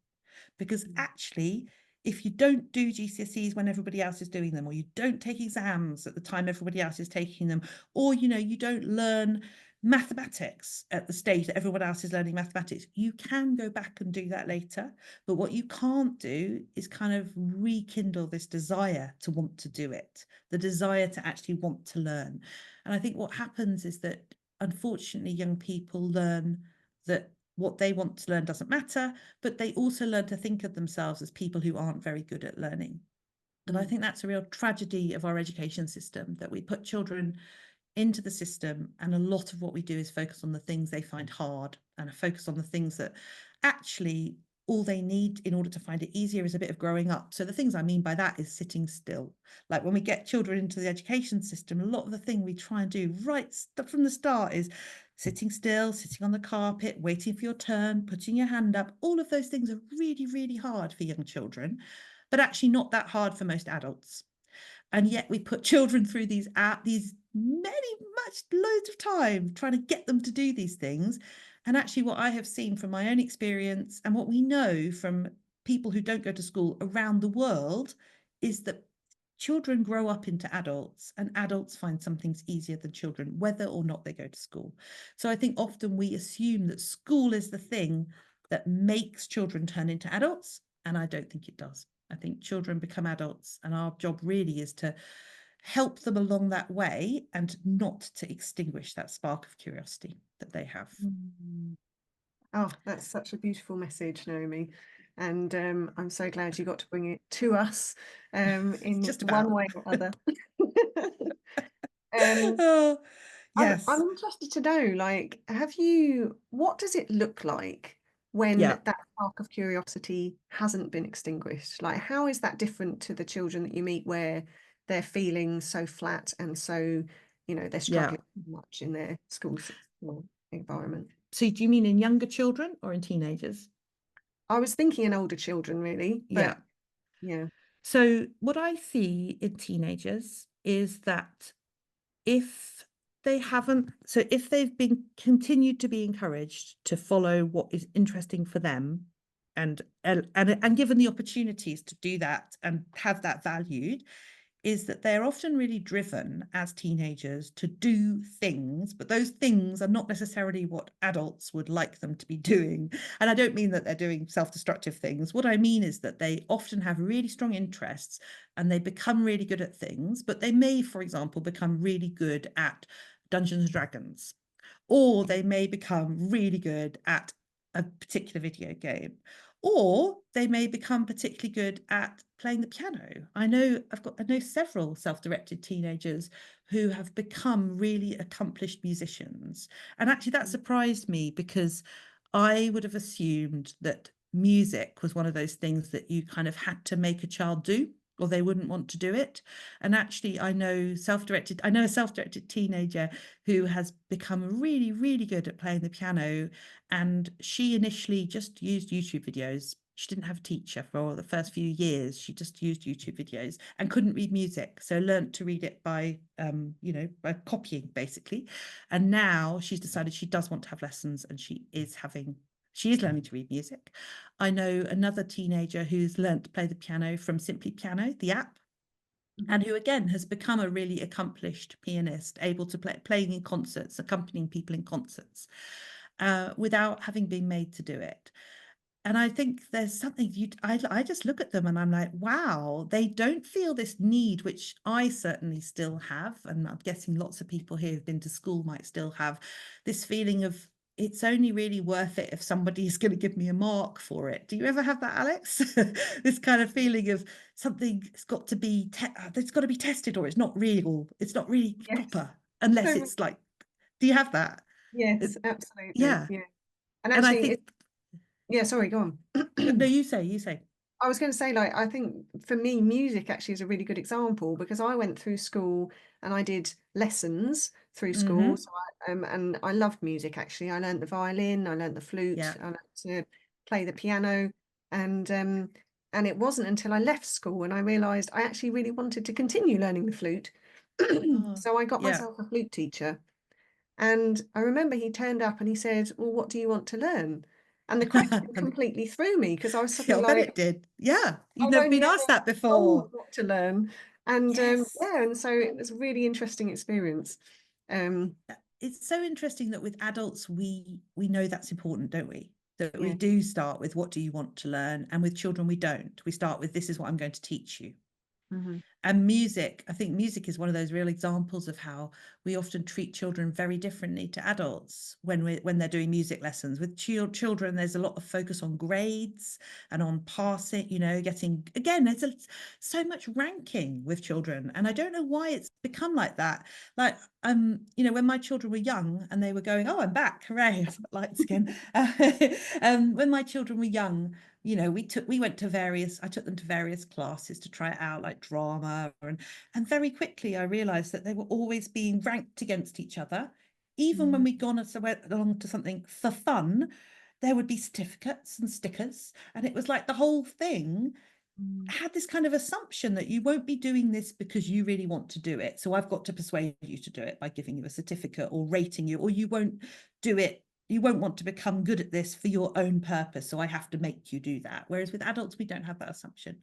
Because actually, if you don't do GCSEs when everybody else is doing them, or you don't take exams at the time everybody else is taking them, or you don't learn mathematics at the stage that everyone else is learning mathematics, you can go back and do that later. But what you can't do is kind of rekindle this desire to want to do it, the desire to actually want to learn. And I think what happens is that unfortunately young people learn that what they want to learn doesn't matter, but they also learn to think of themselves as people who aren't very good at learning. And I think that's a real tragedy of our education system, that we put children into the system, and a lot of what we do is focus on the things they find hard and focus on the things that actually all they need in order to find it easier is a bit of growing up. So the things I mean by that is sitting still. Like when we get children into the education system, a lot of the thing we try and do right from the start is sitting still, sitting on the carpet, waiting for your turn, putting your hand up. All of those things are really, really hard for young children, but actually not that hard for most adults. And yet we put children through these loads of time trying to get them to do these things. And actually what I have seen from my own experience and what we know from people who don't go to school around the world is that children grow up into adults, and adults find some things easier than children, whether or not they go to school. So I think often we assume that school is the thing that makes children turn into adults, and I don't think it does. I think children become adults, and our job really is to help them along that way and not to extinguish that spark of curiosity that they have. Oh, that's such a beautiful message, Naomi. And I'm so glad you got to bring it to us in Just one about. way or other. Um, Oh, I'm yes. interested to know, like, what does it look like when Yeah. that spark of curiosity hasn't been extinguished? Like, how is that different to the children that you meet where they're feeling so flat and so, they're Yeah. struggling much in their school environment? So do you mean in younger children or in teenagers? I was thinking in older children, really, Yeah. but yeah. So what I see in teenagers is that if if they've been continued to be encouraged to follow what is interesting for them, and given the opportunities to do that and have that valued, is that they're often really driven as teenagers to do things, but those things are not necessarily what adults would like them to be doing. And I don't mean that they're doing self-destructive things. What I mean is that they often have really strong interests and they become really good at things, but they may, for example, become really good at Dungeons and Dragons, or they may become really good at a particular video game, or they may become particularly good at playing the piano. I know several self-directed teenagers who have become really accomplished musicians. And actually that surprised me, because I would have assumed that music was one of those things that you kind of had to make a child do, or they wouldn't want to do it. And actually I know a self-directed teenager who has become really, really good at playing the piano. And she initially just used YouTube videos She didn't have a teacher for the first few years. She just used YouTube videos and couldn't read music. So learned to read it by, by copying basically. And now she's decided she does want to have lessons and she is learning to read music. I know another teenager who's learned to play the piano from Simply Piano, the app, and Mhm. who again has become a really accomplished pianist, able to playing in concerts, accompanying people in concerts, without having been made to do it. And I think there's something I just look at them and I'm like, wow, they don't feel this need, which I certainly still have. And I'm guessing lots of people here who've been to school might still have this feeling of it's only really worth it if somebody is going to give me a mark for it. Do you ever have that, Alex? This kind of feeling of something's got to be, it's got to be tested or it's not real. It's not really Yes. proper unless So it's like, do you have that? yes, absolutely. Yeah. Yeah. And And I actually, think, yeah, sorry, go no, on. you say. I was going to say, like, I think for me, music actually is a really good example because I went through school and I did lessons through school. Mm-hmm. So and I loved music actually. I learned the violin, I learned the flute, Yeah. I learned to play the piano, and um, and it wasn't until I left school and I realised I actually really wanted to continue learning the flute. Oh, So I got yeah. myself a flute teacher. And I remember he turned up and he said, "Well, what do you want to learn?" And the question And completely threw me because I was yeah, suddenly I bet like, it did. Yeah. You've I've never only been asked ever that been told before. what to learn. And Yes. yeah, and so it was a really interesting experience. Um, It's so interesting that with adults, we know that's important, don't we? That we yeah. do start with what do you want to learn? And with children, we don't. We start with this is what I'm going to teach you. Hmm. And music, I think music is one of those real examples of how we often treat children very differently to adults when they're doing music lessons. With children, there's a lot of focus on grades and on passing, getting again, so much ranking with children. And I don't know why it's become like that. Like when my children were young and they were going, oh, I'm back, hooray, I've got lights again. When my children were young, I took them to various classes to try it out, like drama, and very quickly I realized that they were always being ranked against each other. Even when Mm, we'd gone went along to something for fun, there would be certificates and stickers, and it was like the whole thing mm, had this kind of assumption that you won't be doing this because you really want to do it. So I've got to persuade you to do it by giving you a certificate or rating you, or you won't do it. You won't want to become good at this for your own purpose. So I have to make you do that. Whereas with adults, we don't have that assumption.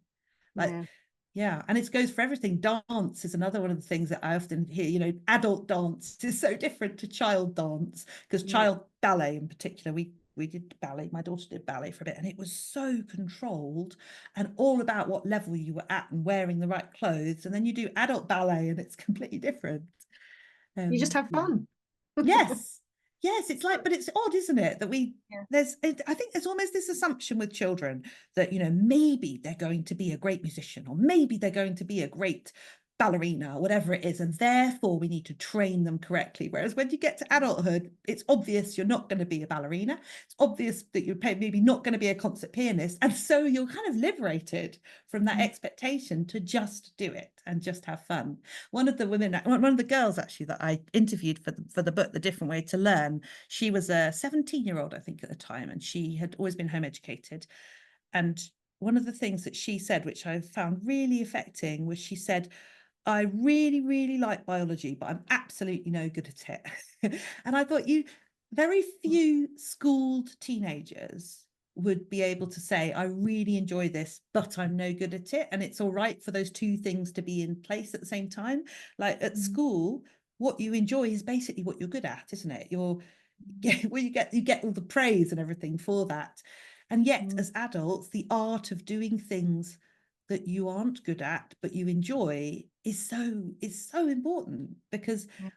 Like, yeah. yeah, and it goes for everything. Dance is another one of the things that I often hear. Adult dance is so different to child dance because Yeah. child ballet in particular, we did ballet. My daughter did ballet for a bit, and it was so controlled and all about what level you were at and wearing the right clothes. And then you do adult ballet, and it's completely different. You just have Yeah. fun. Yes. Yes, it's like, but it's odd, isn't it? That Yeah. I think there's almost this assumption with children that, maybe they're going to be a great musician or maybe they're going to be a great ballerina, whatever it is. And therefore we need to train them correctly. Whereas when you get to adulthood, it's obvious you're not going to be a ballerina. It's obvious that you're maybe not going to be a concert pianist. And so you're kind of liberated from that Mm, expectation to just do it and just have fun. One of the girls actually that I interviewed for the book, The Different Way to Learn, she was a 17-year-old, I think, at the time, and she had always been home educated. And one of the things that she said, which I found really affecting, was she said, I really, really like biology, but I'm absolutely no good at it. And I thought very mm, few schooled teenagers would be able to say, I really enjoy this, but I'm no good at it. And it's all right for those two things to be in place at the same time. Like at mm, school, what you enjoy is basically what you're good at, isn't it? mm, Well, you get all the praise and everything for that. And yet, mm, as adults, the art of doing things that you aren't good at but you enjoy is so important because yeah.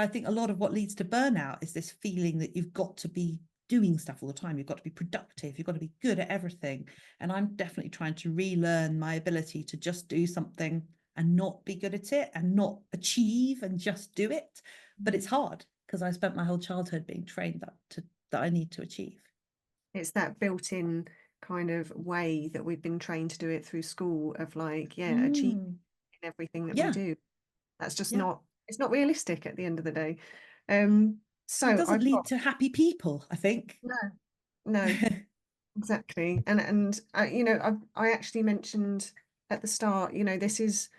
I think a lot of what leads to burnout is this feeling that you've got to be doing stuff all the time. You've got to be productive. You've got to be good at everything. And I'm definitely trying to relearn my ability to just do something and not be good at it and not achieve and just do it. But it's hard because I spent my whole childhood being trained that I need to achieve. It's that built-in kind of way that we've been trained to do it through school of like, yeah, achieving Mm, everything that we yeah, do. That's just yeah. not, it's not realistic at the end of the day. Um, And it so doesn't I've lead got, to happy people, I think. no, no. Exactly. And I actually mentioned at the start, this is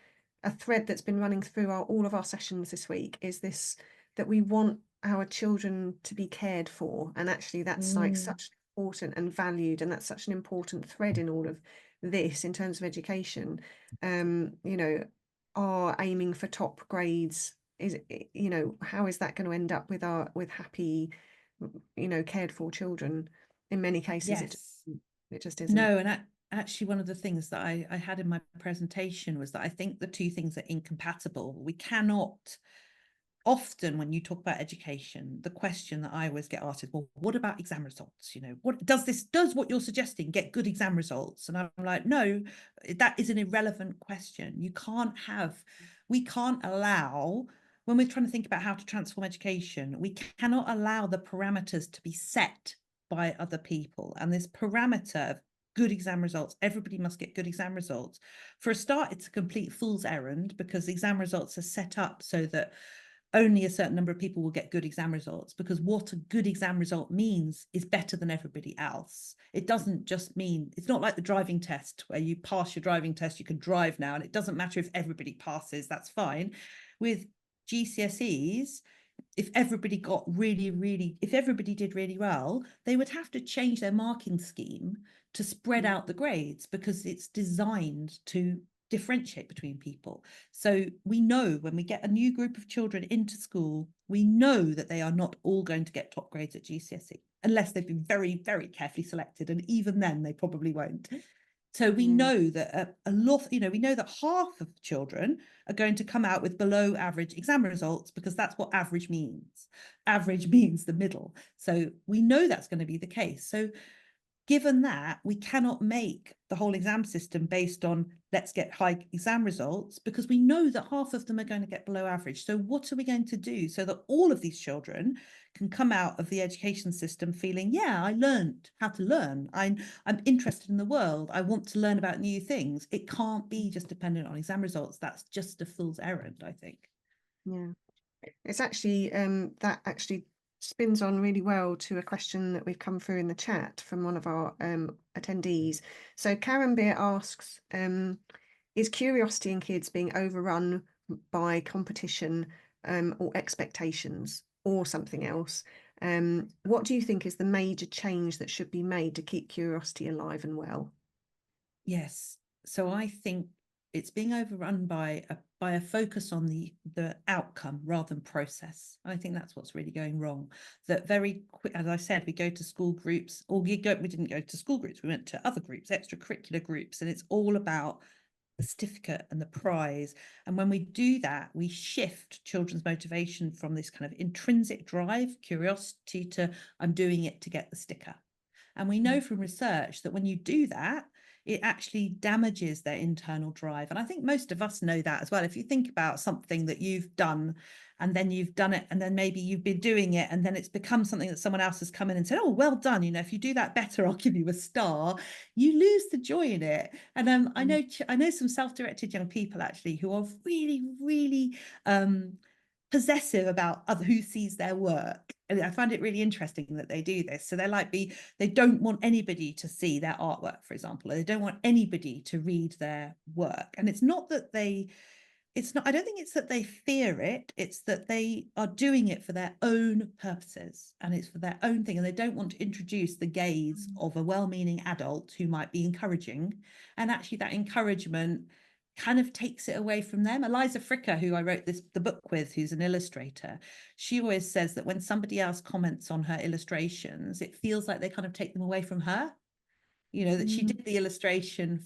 a thread that's been running through all of our sessions this week, is this, that we want our children to be cared for. And actually that's like Mm. such important and valued, and that's such an important thread in all of this in terms of education. You know, are aiming for top grades, how is that going to end up with happy, cared for children? In many cases Yes. it just isn't. No, and actually, one of the things that I had in my presentation was that I think the two things are incompatible. We cannot, often when you talk about education, the question that I always get asked is, well, what about exam results? What does what you're suggesting get good exam results? And I'm like, no, that is an irrelevant question. We can't allow, when we're trying to think about how to transform education, we cannot allow the parameters to be set by other people. And this parameter of good exam results, everybody must get good exam results. For a start, it's a complete fool's errand, because exam results are set up so that only a certain number of people will get good exam results, because what a good exam result means is better than everybody else. It doesn't just mean, it's not like the driving test where you pass your driving test, you can drive now, and it doesn't matter if everybody passes, that's fine. With GCSEs, if everybody did really well, they would have to change their marking scheme to spread out the grades, because it's designed to differentiate between people. So we know when we get a new group of children into school, we know that they are not all going to get top grades at GCSE, unless they've been very, very carefully selected. And even then, they probably won't. So we Mm, know that a lot, we know that half of children are going to come out with below average exam results, because that's what average means. Average means the middle. So we know that's going to be the case. So given that, we cannot make the whole exam system based on let's get high exam results, because we know that half of them are going to get below average. So what are we going to do so that all of these children can come out of the education system feeling, yeah, I learned how to learn. I'm interested in the world. I want to learn about new things. It can't be just dependent on exam results. That's just a fool's errand, I think. yeah. It's actually that actually spins on really well to a question that we've come through in the chat from one of our attendees. So Karen Beer asks, is curiosity in kids being overrun by competition or expectations or something else? What do you think is the major change that should be made to keep curiosity alive and well? Yes. So I think it's being overrun by a focus on the outcome rather than process. I think that's what's really going wrong. That very quick, as I said, we go to school groups, or we didn't go to school groups, we went to other groups, extracurricular groups, and it's all about the certificate and the prize. And when we do that, we shift children's motivation from this kind of intrinsic drive, curiosity, to I'm doing it to get the sticker. And we know from research that when you do that, it actually damages their internal drive. And I think most of us know that as well. If you think about something that you've done, and then you've done it, and then maybe you've been doing it, and then it's become something that someone else has come in and said, oh, well done. If you do that better, I'll give you a star. You lose the joy in it. And I know some self-directed young people actually who are really, really possessive about who sees their work. And I find it really interesting that they do this. So they don't want anybody to see their artwork, for example, or they don't want anybody to read their work. And I don't think it's that they fear it, it's that they are doing it for their own purposes, and it's for their own thing, and they don't want to introduce the gaze of a well-meaning adult who might be encouraging, and actually that encouragement kind of takes it away from them. Eliza Fricker, who I wrote the book with, who's an illustrator, she always says that when somebody else comments on her illustrations, it feels like they kind of take them away from her. That she Mm, did the illustration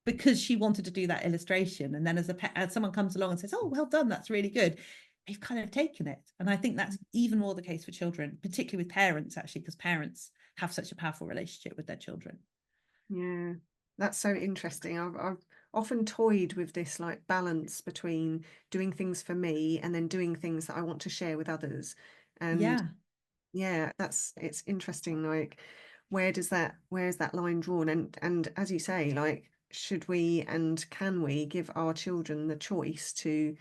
because she wanted to do that illustration, and then as someone comes along and says, oh, well done, that's really good, they've kind of taken it. And I think that's even more the case for children, particularly with parents, actually, because parents have such a powerful relationship with their children. yeah, that's so interesting. I've often toyed with this like balance between doing things for me and then doing things that I want to share with others. And Yeah. yeah, it's interesting. Like, where is that line drawn? And as you say, like, should we and can we give our children the choice to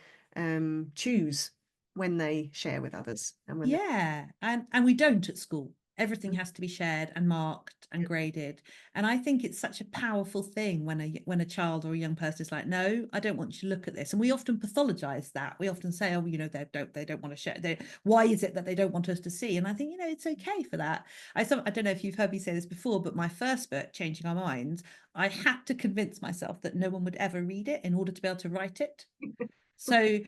choose when they share with others and when they Yeah, and we don't at school. Everything has to be shared and marked and graded. And I think it's such a powerful thing when a child or a young person is like, no, I don't want you to look at this. And we often pathologize that. We often say, oh, they don't want to share. Why is it that they don't want us to see? And I think, it's okay for that. I don't know if you've heard me say this before, but my first book, Changing Our Minds, I had to convince myself that no one would ever read it in order to be able to write it. So,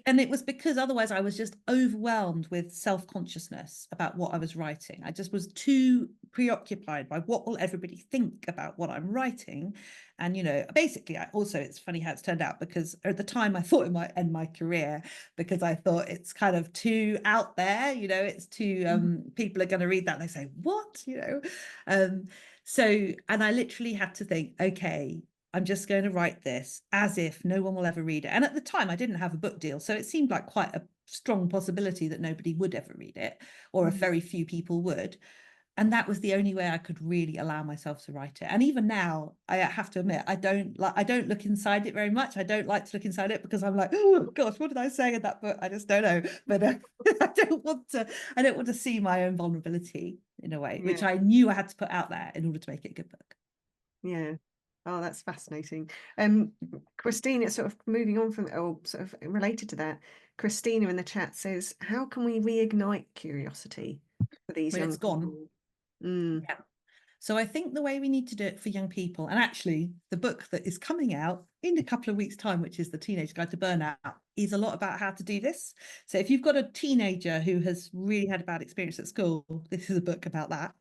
and it was because otherwise I was just overwhelmed with self-consciousness about what I was writing. I just was too preoccupied by what will everybody think about what I'm writing. And, basically, it's funny how it's turned out, because at the time I thought it might end my career, because I thought it's kind of too out there, it's too, people are going to read that and they say, what, so, and I literally had to think, okay, I'm just going to write this as if no one will ever read it. And at the time, I didn't have a book deal. So it seemed like quite a strong possibility that nobody would ever read it, or a very few people would. And that was the only way I could really allow myself to write it. And even now, I have to admit, I don't look inside it very much. I don't like to look inside it, because I'm like, oh gosh, what did I say in that book? I just don't know. But I don't want to see my own vulnerability in a way, which I knew I had to put out there in order to make it a good book. Yeah. Oh, that's fascinating. Christina, sort of moving on from, or sort of related to that, Christina in the chat says, how can we reignite curiosity for these When young it's gone. people? Mm. Yeah. So I think the way we need to do it for young people, and actually the book that is coming out in a couple of weeks' time, which is The Teenage Guide to Burnout, is a lot about how to do this. So if you've got a teenager who has really had a bad experience at school, this is a book about that.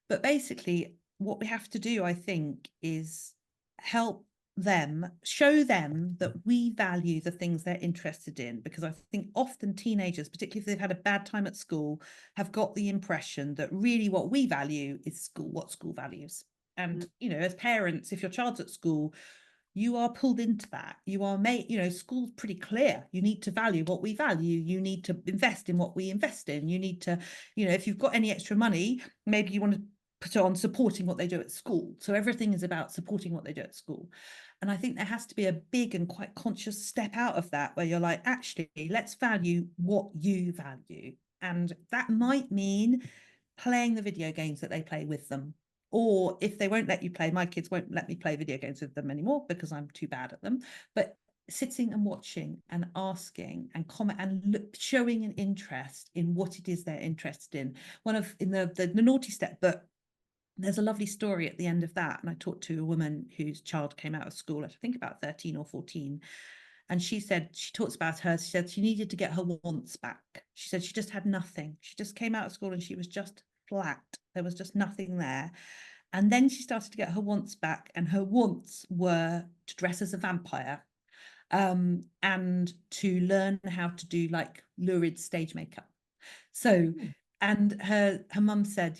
But basically, what we have to do, I think, is help them, show them that we value the things they're interested in. Because I think often teenagers, particularly if they've had a bad time at school, have got the impression that really what we value is school, what school values. And, as parents, if your child's at school, you are pulled into that. You are made, school's pretty clear. You need to value what we value. You need to invest in what we invest in. You need to, if you've got any extra money, maybe you want to put it on supporting what they do at school. So everything is about supporting what they do at school. And I think there has to be a big and quite conscious step out of that, where you're like, actually, let's value what you value. And that might mean playing the video games that they play with them. Or if they won't let you play, my kids won't let me play video games with them anymore because I'm too bad at them. But sitting and watching and asking and comment and showing an interest in what it is they're interested in. In the Naughty Step book, there's a lovely story at the end of that. And I talked to a woman whose child came out of school, I think about 13 or 14. And she talks about her, she said she needed to get her wants back. She said she just had nothing. She just came out of school and she was just flat. There was just nothing there. And then she started to get her wants back, and her wants were to dress as a vampire, and to learn how to do like lurid stage makeup. So, and her mum said,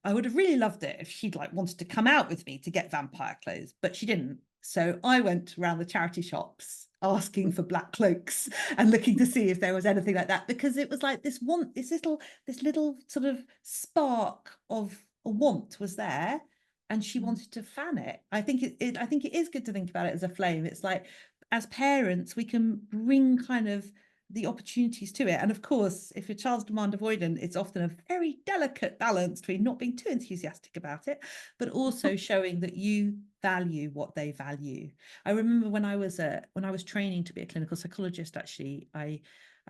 I would have really loved it if she'd like wanted to come out with me to get vampire clothes, but she didn't. So I went around the charity shops asking for black cloaks and looking to see if there was anything like that, because it was like this little sort of spark of a want was there, and she wanted to fan it. I think it is good to think about it as a flame. It's like, as parents, we can bring kind of the opportunities to it. And of course, if your child's demand avoidant, it's often a very delicate balance between not being too enthusiastic about it, but also showing that you value what they value. I remember when I was training to be a clinical psychologist, actually, I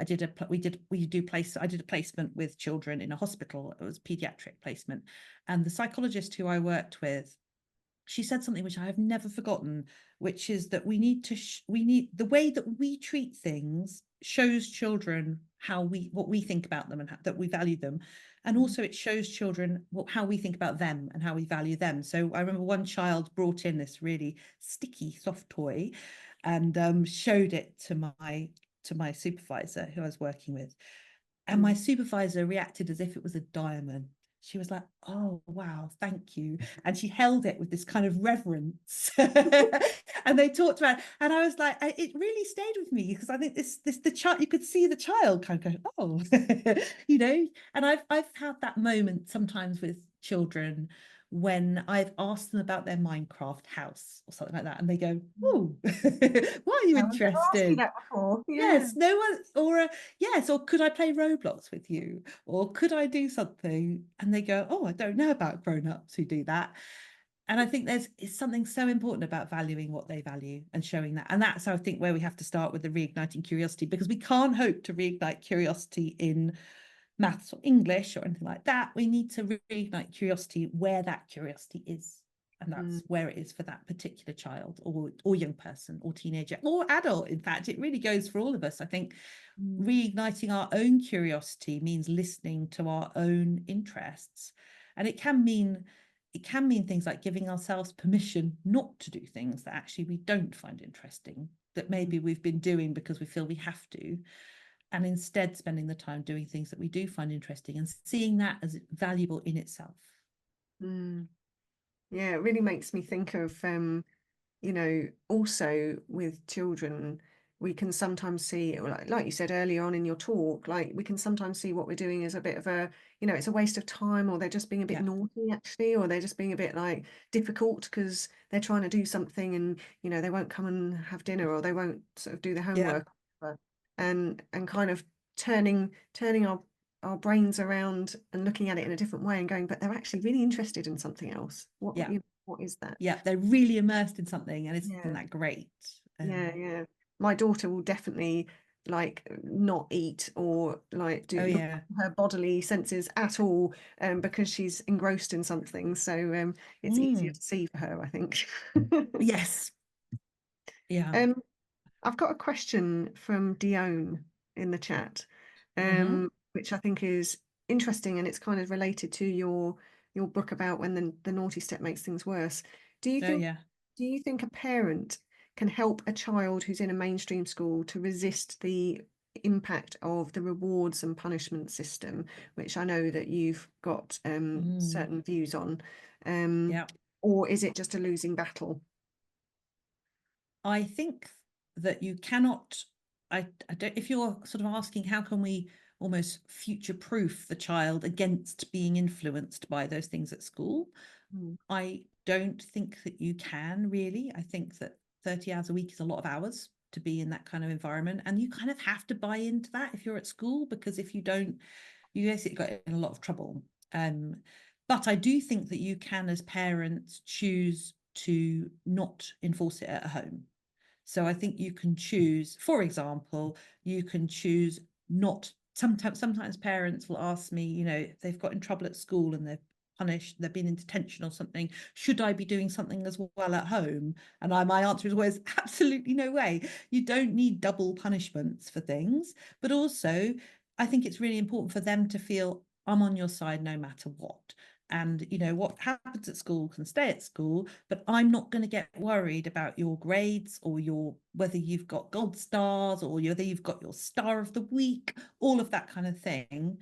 did a placement with children in a hospital. It was pediatric placement, and the psychologist who I worked with, she said something which I have never forgotten, which is that we need the way that we treat things shows children what we think about them, and that we value them, and also it shows children how we think about them and how we value them. So I remember one child brought in this really sticky soft toy, and showed it to my supervisor who I was working with, and my supervisor reacted as if it was a diamond. She was like, oh, wow, thank you. And she held it with this kind of reverence. And they talked about it. And I was like, it really stayed with me, because I think the child, you could see the child kind of go, oh, and I've had that moment sometimes with children when I've asked them about their Minecraft house or something like that, and they go, "Oh, why are you No one's ever asked me interested?" that before. Yeah. Yes, no one, or yes, or could I play Roblox with you? Or could I do something? And they go, "Oh, I don't know about grown-ups who do that." And I think it's something so important about valuing what they value and showing that. And that's, I think, where we have to start with the reigniting curiosity, because we can't hope to reignite curiosity in maths or English or anything like that. We need to reignite curiosity where that curiosity is. And Mm, that's where it is for that particular child or young person or teenager or adult. In fact, it really goes for all of us. I think mm, reigniting our own curiosity means listening to our own interests. And it can mean things like giving ourselves permission not to do things that actually we don't find interesting, that mm, maybe we've been doing because we feel we have to, and instead spending the time doing things that we do find interesting and seeing that as valuable in itself. mm. Yeah, it really makes me think of also with children, we can sometimes see, like you said earlier on in your talk, like we can sometimes see what we're doing as a bit of a, it's a waste of time, or they're just being a bit Yeah, naughty actually, or they're just being a bit like difficult because they're trying to do something and, they won't come and have dinner or they won't sort of do their yeah, homework. And kind of turning our brains around and looking at it in a different way and going, but they're actually really interested in something else. yeah, What is that? yeah. They're really immersed in something, and isn't Yeah. that great? Yeah, Um, yeah. My daughter will definitely like not eat or like do oh not yeah. her bodily senses at all because she's engrossed in something. So it's easier Mm. to see for her, I think. Yes. Yeah. Um, I've got a question from Dione in the chat, Mm-hmm. which I think is interesting, and it's kind of related to your book about when the naughty step makes things worse. Do you Oh think yeah. do you think a parent can help a child who's in a mainstream school to resist the impact of the rewards and punishment system, which I know that you've got Mm. certain views on, um, Yeah. or is it just a losing battle? I think that you cannot, I don't, if you're sort of asking how can we almost future proof the child against being influenced by those things at school, Mm, I don't think that you can really. I think that 30 hours a week is a lot of hours to be in that kind of environment. And you kind of have to buy into that if you're at school, because if you don't, you basically got in a lot of trouble. Um, but I do think that you can, as parents, choose to not enforce it at home. So I think you can choose, for example, you can choose not. Sometimes parents will ask me, if they've got in trouble at school and they're punished, they've been in detention or something, should I be doing something as well at home? And my answer is always absolutely no way. You don't need double punishments for things, but also I think it's really important for them to feel I'm on your side no matter what. And what happens at school can stay at school, but I'm not going to get worried about your grades or your whether you've got gold stars or whether you've got your star of the week. All of that kind of thing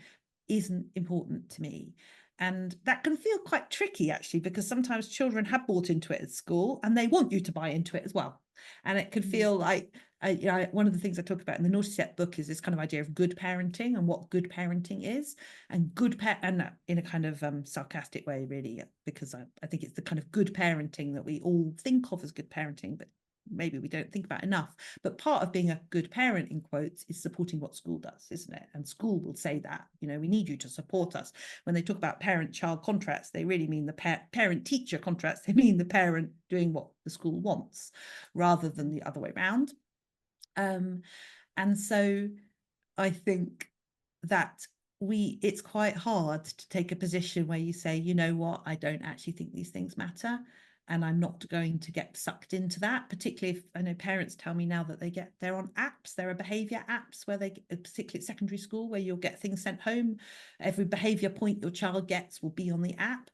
isn't important to me. And that can feel quite tricky actually, because sometimes children have bought into it at school and they want you to buy into it as well. And it could mm, feel like one of the things I talk about in the Naughty Step book is this kind of idea of good parenting and what good parenting is, and and in a kind of sarcastic way, really, because I think it's the kind of good parenting that we all think of as good parenting, but maybe we don't think about enough. But part of being a good parent, in quotes, is supporting what school does, isn't it? And school will say that, we need you to support us. When they talk about parent-child contracts, they really mean the parent-teacher contracts. They mean the parent doing what the school wants rather than the other way around. Um, and so I think that it's quite hard to take a position where you say, you know what, I don't actually think these things matter. And I'm not going to get sucked into that, particularly if I know parents tell me now that they're on apps, there are behavior apps where particularly at secondary school, where you'll get things sent home. Every behavior point your child gets will be on the app.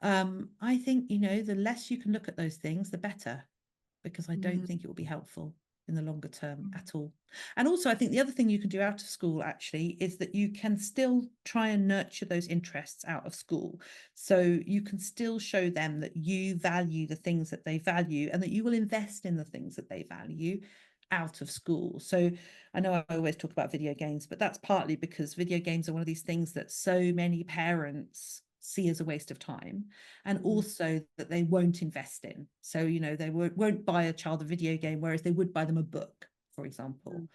I think, the less you can look at those things, the better, because I don't mm, think it will be helpful in the longer term mm, at all. And also, I think the other thing you can do out of school actually is that you can still try and nurture those interests out of school. So you can still show them that you value the things that they value and that you will invest in the things that they value out of school. So I know I always talk about video games, but that's partly because video games are one of these things that so many parents see as a waste of time, and also that they won't invest in. So, they won't buy a child a video game, whereas they would buy them a book, for example.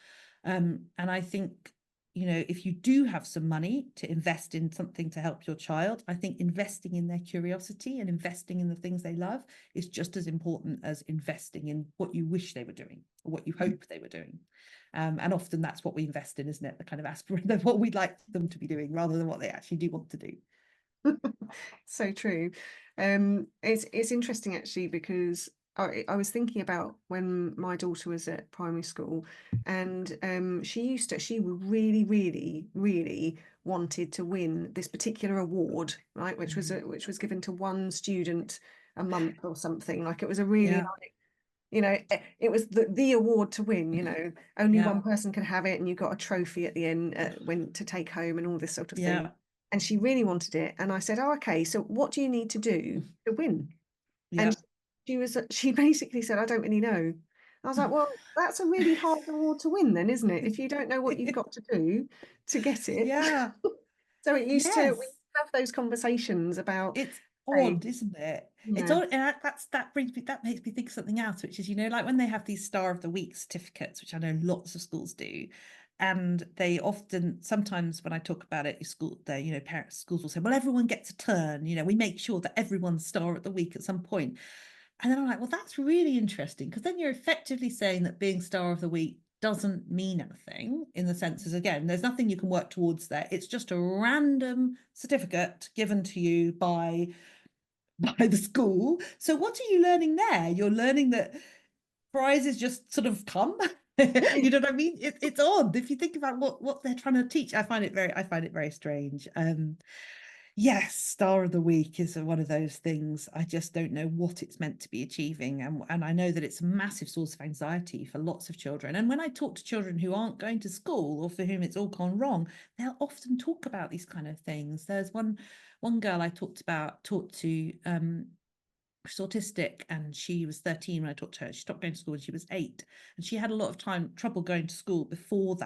And I think, if you do have some money to invest in something to help your child, I think investing in their curiosity and investing in the things they love is just as important as investing in what you wish they were doing or what you hope they were doing. And often that's what we invest in, isn't it? The kind of aspiration of what we'd like them to be doing rather than what they actually do want to do. So true. It's interesting actually because I was thinking about when my daughter was at primary school, and she really, really, really wanted to win this particular award, right? Which was given to one student a month or something. Like it was a really Yeah. like, it was the award to win, only Yeah. one person could have it, and you got a trophy at the end when to take home and all this sort of thing. Yeah. And she really wanted it. And I said, oh, okay, so what do you need to do to win? And Yeah. she basically said, I don't really know. I was like, well, that's a really hard award to win then, isn't it? If you don't know what you've got to do to get it. Yeah. So we Yes. have those conversations about, It's hey, odd, isn't it? It's yeah, odd, and that makes me think of something else, which is, like when they have these Star of the Week certificates, which I know lots of schools do, and they often, sometimes when I talk about it, parents, schools will say, well, everyone gets a turn, we make sure that everyone's Star of the Week at some point. And then I'm like, well, that's really interesting, because then you're effectively saying that being Star of the Week doesn't mean anything, in the sense as, again, there's nothing you can work towards there. It's just a random certificate given to you by the school. So what are you learning there? You're learning that prizes just sort of come. You know what I mean? It's odd if you think about what they're trying to teach. I find it very strange. Yes, Star of the Week is one of those things. I just don't know what it's meant to be achieving. And I know that it's a massive source of anxiety for lots of children. And when I talk to children who aren't going to school or for whom it's all gone wrong, they'll often talk about these kind of things. There's one girl I talked to, she's autistic, and she was 13 when I talked to her. She stopped going to school when she was 8, and she had a lot of trouble going to school before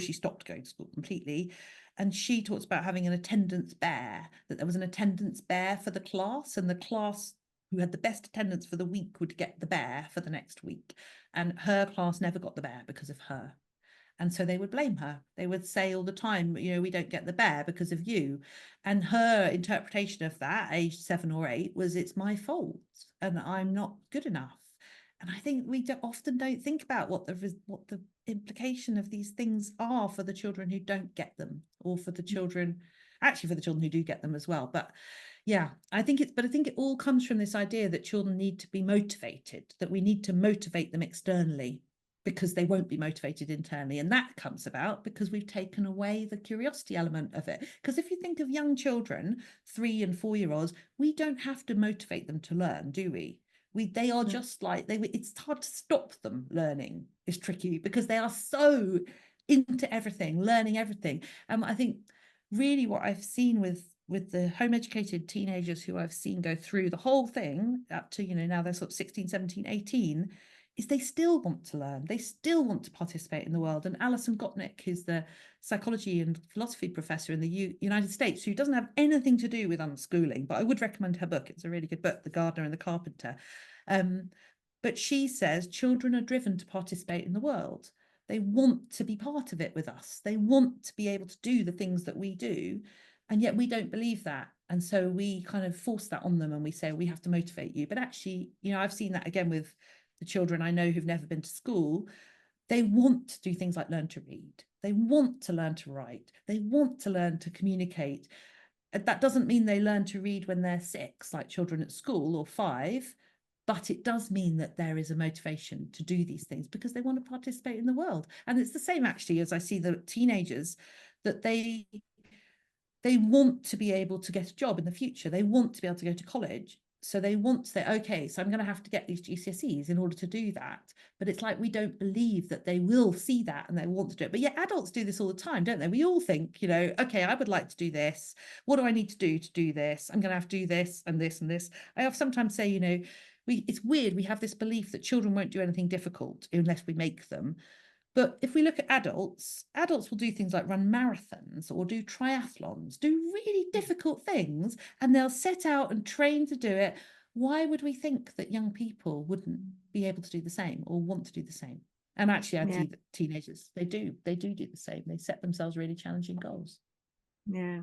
she stopped going to school completely. And she talks about having an attendance bear, that there was an attendance bear for the class, and the class who had the best attendance for the week would get the bear for the next week. And her class never got the bear because of her. And so they would blame her. They would say all the time, we don't get the bear because of you. And her interpretation of that, age 7 or 8, was, it's my fault and I'm not good enough. And I think we often don't think about what the implication of these things are for the children who don't get them, or for the children, actually for the children who do get them as well. But yeah, I think it all comes from this idea that children need to be motivated, that we need to motivate them externally, because they won't be motivated internally. And that comes about because we've taken away the curiosity element of it. Because if you think of young children, 3 and 4-year-olds, we don't have to motivate them to learn, do we? They are just like it's hard to stop them learning. It's tricky because they are so into everything, learning everything. I think really what I've seen with the home educated teenagers who I've seen go through the whole thing up to, now they're sort of 16, 17, 18, is they still want to learn. They still want to participate in the world. And Alison Gopnik, who's the psychology and philosophy professor in the United States, who doesn't have anything to do with unschooling, but I would recommend her book. It's a really good book, The Gardener and the Carpenter. But she says children are driven to participate in the world. They want to be part of it with us. They want to be able to do the things that we do. And yet we don't believe that. And so we kind of force that on them, and we say, we have to motivate you. But actually, I've seen that again with the children I know who've never been to school. They want to do things like learn to read. They want to learn to write. They want to learn to communicate. That doesn't mean they learn to read when they're 6, like children at school, or 5, but it does mean that there is a motivation to do these things because they want to participate in the world. And it's the same actually as I see the teenagers, that they want to be able to get a job in the future. They want to be able to go to college. So they want to say, okay, so I'm going to have to get these GCSEs in order to do that. But it's like we don't believe that they will see that and they want to do it. But yet adults do this all the time, don't they? We all think, okay, I would like to do this. What do I need to do this? I'm going to have to do this and this and this. I have sometimes say, it's weird. We have this belief that children won't do anything difficult unless we make them. But if we look at adults, adults will do things like run marathons or do triathlons, do really difficult things, and they'll set out and train to do it. Why would we think that young people wouldn't be able to do the same or want to do the same? And actually, I Yeah, see that teenagers, they do the same. They set themselves really challenging goals. yeah.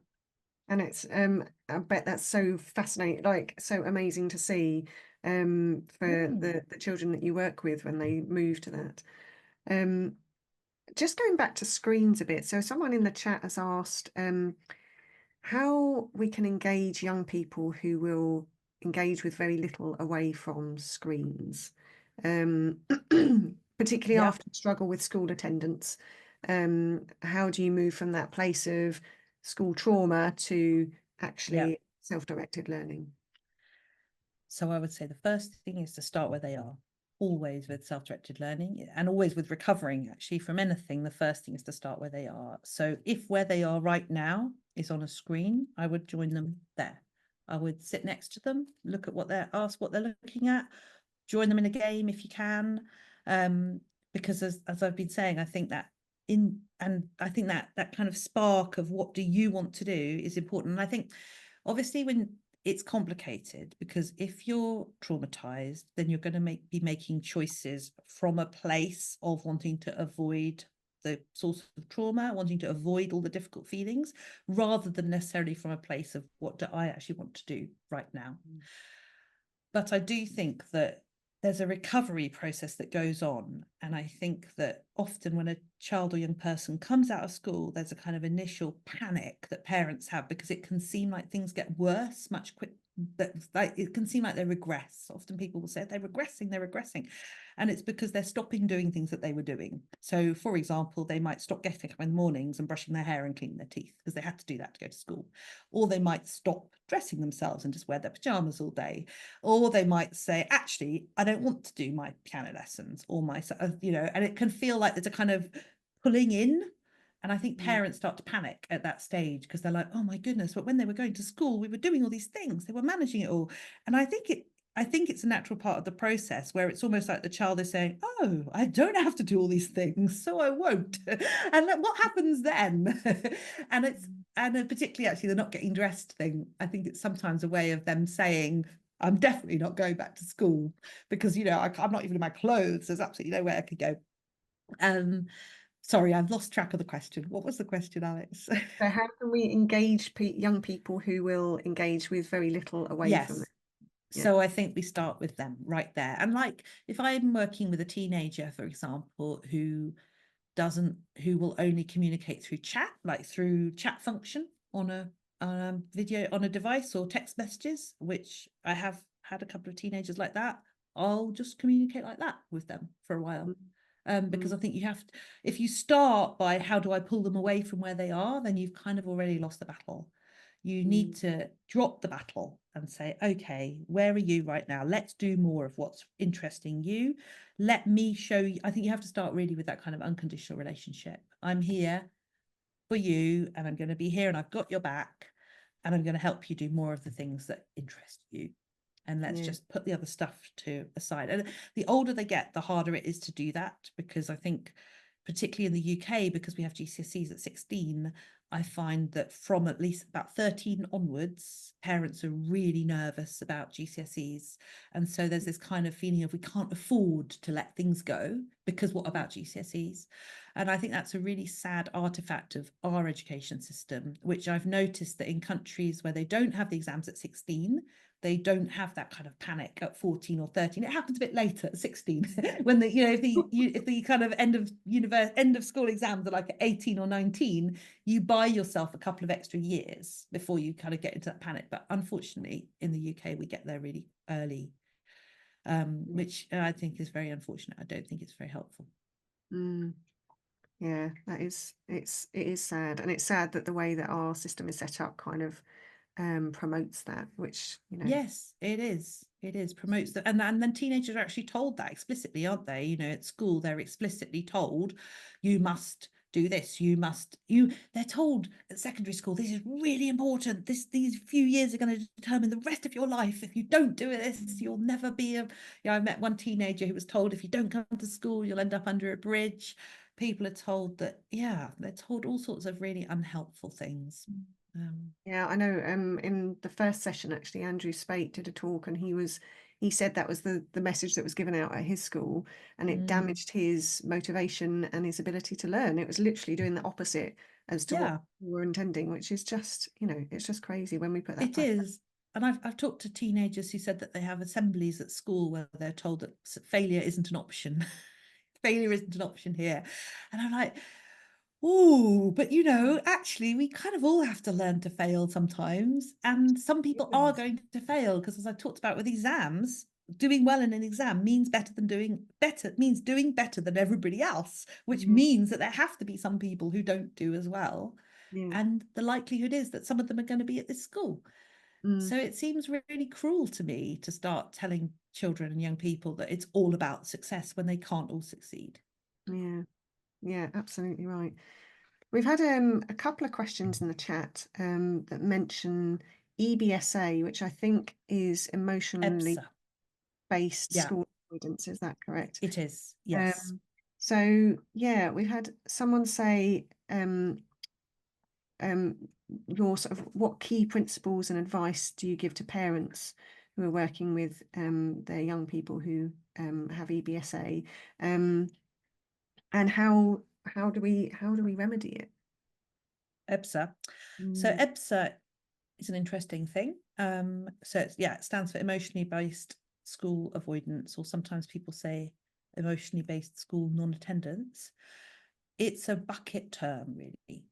And it's I bet that's so fascinating, like so amazing to see for Mm. the children that you work with when they move to that. Um just going back to screens a bit. So someone in the chat has asked how we can engage young people who will engage with very little away from screens. Um particularly Yeah, after struggle with school attendance. How do you move from that place of school trauma to yeah. actually self-directed learning? So I would say the first thing is to start where they are, always with self-directed learning and always with recovering actually from anything. The first thing is to start where they are. So if where they are right now is on a screen, I would join them there. I would sit next to them, look at ask what they're looking at, join them in a game if you can. Um, because as I've been saying, I think that I think that that kind of spark of what do you want to do is important. And I think obviously when it's complicated because if you're traumatized, then you're going to be making choices from a place of wanting to avoid the source of trauma, wanting to avoid all the difficult feelings, rather than necessarily from a place of what do I actually want to do right now. But I do think that there's a recovery process that goes on. And I think that often when a child or young person comes out of school, there's a kind of initial panic that parents have because it can seem like things get worse much quicker. That like it can seem like they regress. Often people will say they're regressing. And it's because they're stopping doing things that they were doing. So, for example, they might stop getting up in the mornings and brushing their hair and cleaning their teeth because they had to do that to go to school. Or they might stop dressing themselves and just wear their pajamas all day. Or they might say, actually, I don't want to do my piano lessons or my, and it can feel like there's a kind of pulling in. And I think Mm, parents start to panic at that stage because they're like, oh my goodness, but when they were going to school, we were doing all these things, they were managing it all. And I think it's a natural part of the process where it's almost like the child is saying, oh, I don't have to do all these things, so I won't. And what happens then? and it's and particularly actually the not getting dressed thing. I think it's sometimes a way of them saying, I'm definitely not going back to school because I'm not even in my clothes. There's absolutely nowhere I could go. Um, sorry, I've lost track of the question. What was the question, Alex? so how can we engage young people who will engage with very little away from it? Yes. Yeah. So I think we start with them right there. And like if I'm working with a teenager, for example, who will only communicate through chat, like through chat function on a video on a device or text messages, which I have had a couple of teenagers like that. I'll just communicate like that with them for a while. Mm, Because mm, I think if you start by how do I pull them away from where they are, then you've kind of already lost the battle. You need mm, to drop the battle and say, okay, where are you right now? Let's do more of what's interesting you. Let me show you. I think you have to start really with that kind of unconditional relationship. I'm here for you and I'm going to be here and I've got your back and I'm going to help you do more of the things that interest you. And let's yeah. just put the other stuff to aside. And the older they get, the harder it is to do that because I think, particularly in the UK, because we have GCSEs at 16, I find that from at least about 13 onwards, parents are really nervous about GCSEs. And so there's this kind of feeling of we can't afford to let things go because what about GCSEs? And I think that's a really sad artifact of our education system, which I've noticed that in countries where they don't have the exams at 16, they don't have that kind of panic at 14 or 13. It happens a bit later at 16 when if the kind of end of school exams are like at 18 or 19, you buy yourself a couple of extra years before you kind of get into that panic. But unfortunately, in the UK, we get there really early, which I think is very unfortunate. I don't think it's very helpful. Mm, yeah, it is sad. And it's sad that the way that our system is set up kind of promotes that, which, Yes, it is. It is promotes that, and then teenagers are actually told that explicitly, aren't they? At school, they're explicitly told, you must do this, they're told at secondary school, this is really important. These few years are going to determine the rest of your life. If you don't do this, you'll never be I met one teenager who was told if you don't come to school, you'll end up under a bridge. people are told that, yeah, they're told all sorts of really unhelpful things. Yeah, I know. In the first session, actually, Andrew Spate did a talk, and he said that was the message that was given out at his school, and it Mm, damaged his motivation and his ability to learn. It was literally doing the opposite as to what yeah, we were intending, which is just, it's just crazy when we put that it back. is. And I've talked to teenagers who said that they have assemblies at school where they're told that failure isn't an option. Failure isn't an option here. And I'm like, oh, but actually, we kind of all have to learn to fail sometimes. And some people are Yes. going to fail because, as I talked about with exams, doing well in an exam means doing better than everybody else, which Mm, means that there have to be some people who don't do as well. yeah. And the likelihood is that some of them are going to be at this school. Mm, So it seems really cruel to me to start telling children and young people that it's all about success when they can't all succeed. yeah. Yeah, absolutely right. We've had a couple of questions in the chat that mention EBSA, which I think is emotionally EBSA. based Yeah, school avoidance. Is that correct? it is. Yes. Um, so yeah, we've had someone say um, your sort of what key principles and advice do you give to parents who are working with their young people who have EBSA, and how do we remedy it? EBSA. So Mm, EBSA is an interesting thing. So it stands for emotionally based school avoidance, or sometimes people say emotionally based school non-attendance. It's a bucket term, really.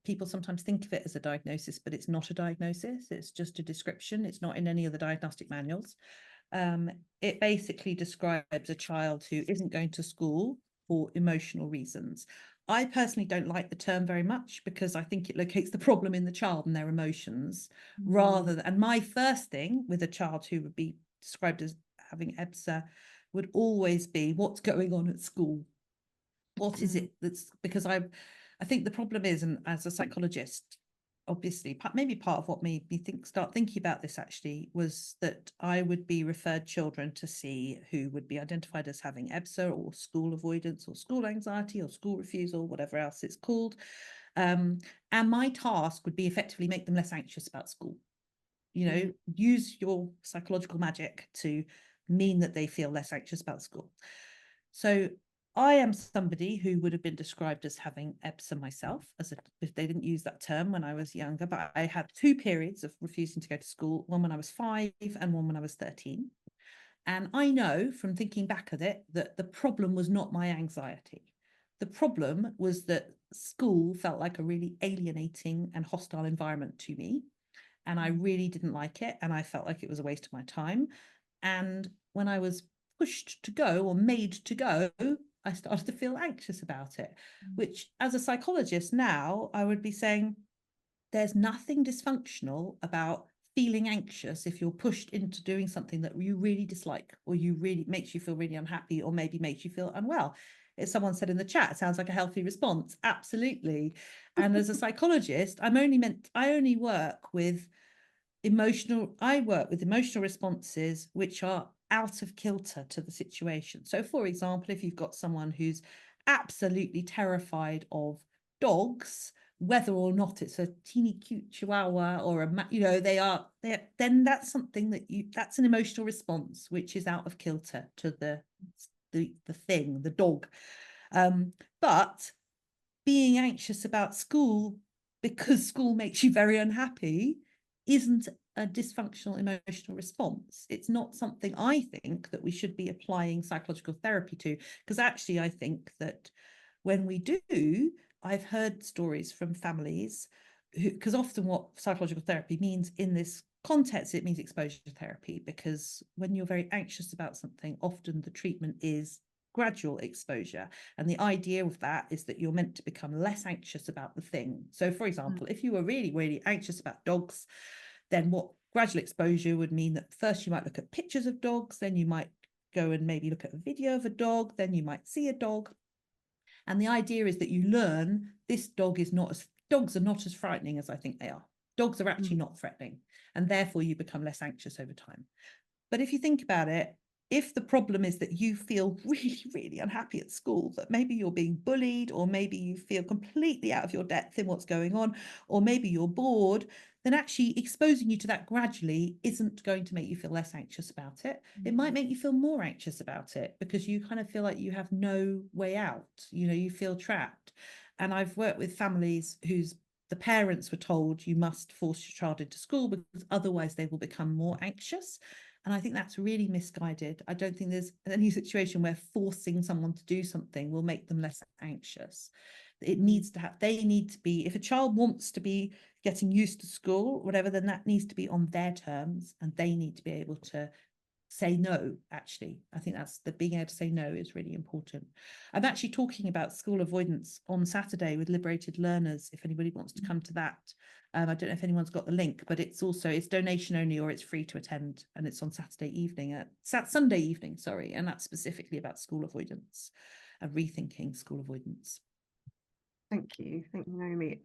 People sometimes think of it as a diagnosis, but it's not a diagnosis. It's just a description. It's not in any of the diagnostic manuals. It basically describes a child who isn't going to school for emotional reasons. I personally don't like the term very much because I think it locates the problem in the child and their emotions mm, rather than, and my first thing with a child who would be described as having EBSA would always be what's going on at school. What is mm, it that's because I think the problem is, and as a psychologist, obviously, maybe part of what made me start thinking about this actually was that I would be referred children to see who would be identified as having EBSA or school avoidance or school anxiety or school refusal, whatever else it's called. And my task would be effectively make them less anxious about school. mm, Use your psychological magic to mean that they feel less anxious about school. So I am somebody who would have been described as having EBSA myself, if they didn't use that term when I was younger, but I had 2 periods of refusing to go to school, one when I was 5 and one when I was 13. And I know from thinking back at it that the problem was not my anxiety. The problem was that school felt like a really alienating and hostile environment to me. And I really didn't like it. And I felt like it was a waste of my time. And when I was pushed to go or made to go, I started to feel anxious about it, which as a psychologist now, I would be saying there's nothing dysfunctional about feeling anxious if you're pushed into doing something that you really dislike or you really makes you feel really unhappy or maybe makes you feel unwell. As someone said in the chat, it sounds like a healthy response. Absolutely. And as a psychologist, I only work with emotional responses which are out of kilter to the situation. So, for example, if you've got someone who's absolutely terrified of dogs, whether or not it's a teeny cute chihuahua or then that's something that's an emotional response which is out of kilter to the dog. But being anxious about school because school makes you very unhappy isn't a dysfunctional emotional response. It's not something I think that we should be applying psychological therapy to, because actually I think that when we do, I've heard stories from families who, because often what psychological therapy means in this context, it means exposure therapy, because when you're very anxious about something, often the treatment is gradual exposure. And the idea of that is that you're meant to become less anxious about the thing. So, for mm, example, if you were really, really anxious about dogs, then what gradual exposure would mean that first you might look at pictures of dogs, then you might go and maybe look at a video of a dog, then you might see a dog. And the idea is that you learn dogs are not as frightening as I think they are. Dogs are actually mm, not threatening. And therefore you become less anxious over time. But if you think about it, if the problem is that you feel really, really unhappy at school, that maybe you're being bullied, or maybe you feel completely out of your depth in what's going on, or maybe you're bored, then actually exposing you to that gradually isn't going to make you feel less anxious about it. It might make you feel more anxious about it because you kind of feel like you have no way out. You feel trapped. And I've worked with families whose the parents were told you must force your child into school because otherwise they will become more anxious. And I think that's really misguided. I don't think there's any situation where forcing someone to do something will make them less anxious. It needs to have, they need to be, if a child wants to be getting used to school, whatever, then that needs to be on their terms, and they need to be able to say no. Actually, I think that's the being able to say no is really important. I'm actually talking about school avoidance on Saturday with liberated learners, if anybody wants to come to that. I don't know if anyone's got the link, but it's donation only, or it's free to attend, and it's on Sunday evening, sorry, and that's specifically about school avoidance and rethinking school avoidance. Thank you, Naomi.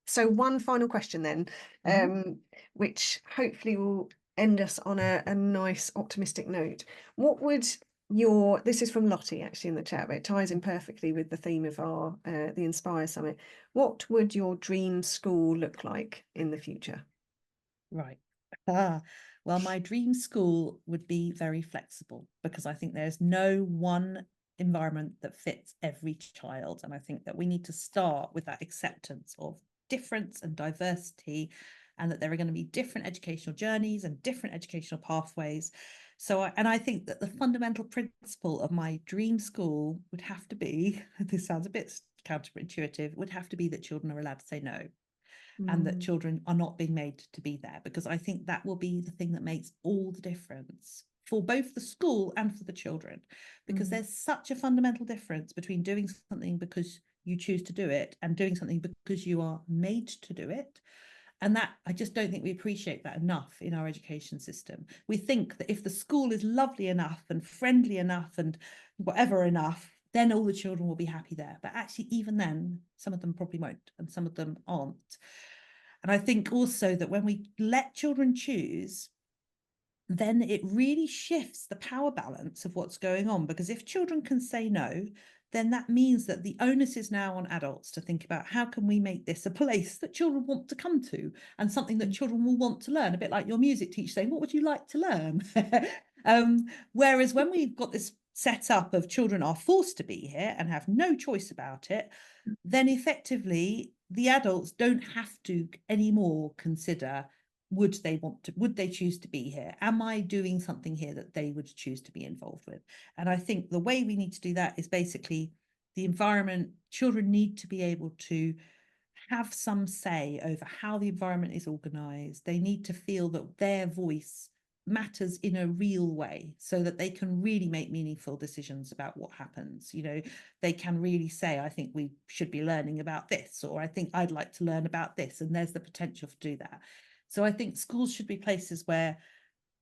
So one final question then, which hopefully will end us on a nice optimistic note. What would this is from Lottie actually in the chat, but it ties in perfectly with the theme of our the Inspire Summit. What would your dream school look like in the future? Right. Well, my dream school would be very flexible, because I think there's no one environment that fits every child. And I think that we need to start with that acceptance of difference and diversity, and that there are going to be different educational journeys and different educational pathways. And I think that the fundamental principle of my dream school would have to be, this sounds a bit counterintuitive, would have to be that children are allowed to say no, and that children are not being made to be there, because I think that will be the thing that makes all the difference for both the school and for the children, because there's such a fundamental difference between doing something because you choose to do it and doing something because you are made to do it. And that, I just don't think we appreciate that enough in our education system. We think that if the school is lovely enough and friendly enough and whatever enough, then all the children will be happy there. But actually, even then, some of them probably won't, and some of them aren't. And I think also that when we let children choose, then it really shifts the power balance of what's going on. Because if children can say no, then that means that the onus is now on adults to think about how can we make this a place that children want to come to, and something that children will want to learn, a bit like your music teacher saying, what would you like to learn? Whereas when we've got this set up of children are forced to be here and have no choice about it, then effectively the adults don't have to anymore consider, would they choose to be here? Am I doing something here that they would choose to be involved with? And I think the way we need to do that is basically the environment. Children need to be able to have some say over how the environment is organized. They need to feel that their voice matters in a real way, so that they can really make meaningful decisions about what happens. They can really say, I think we should be learning about this, or I think I'd like to learn about this, and there's the potential to do that. So I think schools should be places where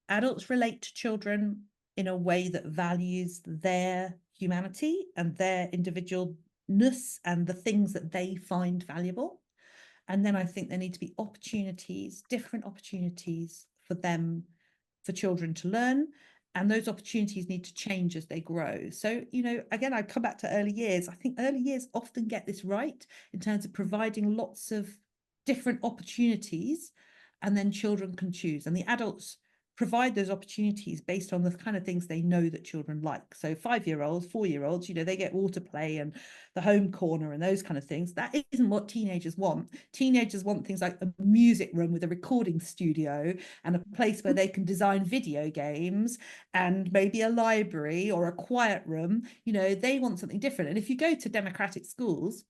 adults relate to children in a way that values their humanity and their individualness and the things that they find valuable. And then I think there need to be different opportunities for them, for children to learn. And those opportunities need to change as they grow. So, again, I come back to early years. I think early years often get this right in terms of providing lots of different opportunities, and then children can choose. And the adults provide those opportunities based on the kind of things they know that children like. So 5-year-olds, 4-year-olds, they get water play and the home corner and those kind of things. That isn't what teenagers want. Teenagers want things like a music room with a recording studio and a place where they can design video games, and maybe a library or a quiet room. They want something different. And if you go to democratic schools,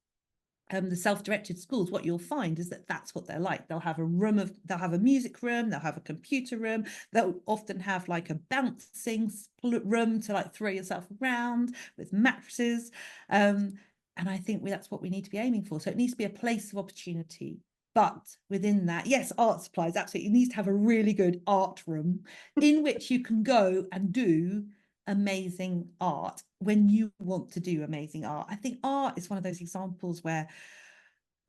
the self-directed schools, what you'll find is that that's what they're like. They'll have a music room, they'll have a computer room, they'll often have like a bouncing room to like throw yourself around with mattresses. And I think that's what we need to be aiming for. So it needs to be a place of opportunity. But within that, yes, art supplies, absolutely. It needs to have a really good art room in which you can go and do amazing art when you want to do amazing art. I think art is one of those examples where,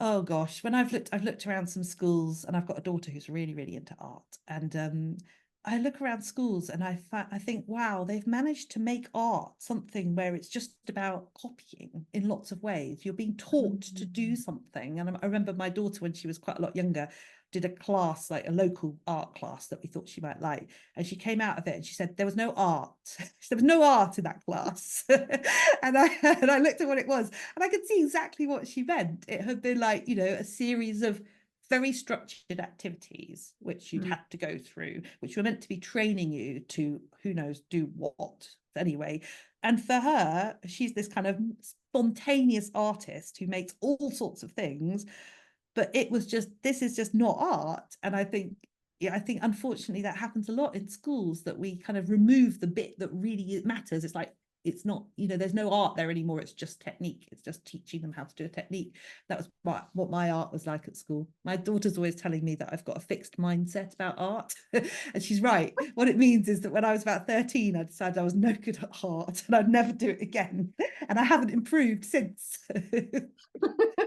oh gosh, when I've looked around some schools, and I've got a daughter who's really, really into art. And I look around schools and I think, wow, they've managed to make art something where it's just about copying in lots of ways. You're being taught to do Mm. something. And I remember my daughter, when she was quite a lot younger, did a class, like a local art class that we thought she might like. And she came out of it and she said there was no art. There was no art in that class. And I looked at what it was and I could see exactly what she meant. It had been like, a series of very structured activities which you'd Mm. had to go through, which were meant to be training you to, who knows, do what anyway. And for her, she's this kind of spontaneous artist who makes all sorts of things, but it was just, this is just not art. And I think, yeah, I think unfortunately that happens a lot in schools, that we kind of remove the bit that really matters. It's like, it's not, there's no art there anymore. It's just technique. It's just teaching them how to do a technique. That was what my art was like at school. My daughter's always telling me that I've got a fixed mindset about art. And she's right. What it means is that when I was about 13, I decided I was no good at art and I'd never do it again. And I haven't improved since.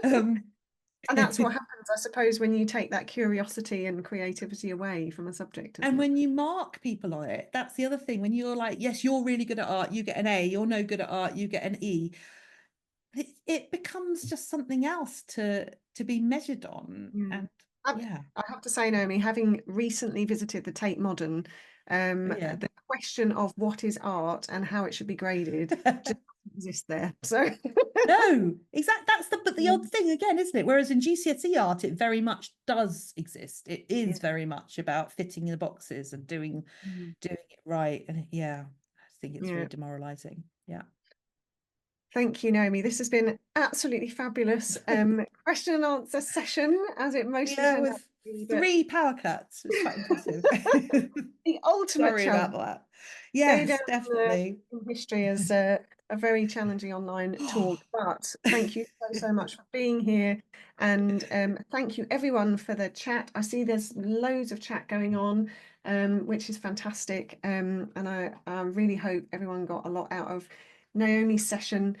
um, And that's what happens, I suppose, when you take that curiosity and creativity away from a subject, And isn't it? when you mark people on it, that's the other thing. When you're like, yes, you're really good at art, you get an A, you're no good at art, you get an E. It becomes just something else to be measured on. Mm. And I, yeah, I have to say, Naomi, having recently visited the Tate Modern, oh yeah. the question of what is art and how it should be graded just doesn't exist there. So, No, exactly. But the odd mm, thing again, isn't it? Whereas in GCSE art, it very much does exist. It is yeah. very much about fitting in the boxes and Mm. doing it right. And yeah, I think it's very Yeah. demoralizing. Yeah. Thank you, Naomi. This has been absolutely fabulous question and answer session, as it mostly Yeah, turned out with to be, but 3 power cuts. It's quite impressive. the ultimate Sorry about challenge. that. Go down Yes, definitely. in history as a very challenging online talk. But thank you so much for being here. And thank you everyone for the chat. I see there's loads of chat going on, which is fantastic. And I really hope everyone got a lot out of Naomi's session.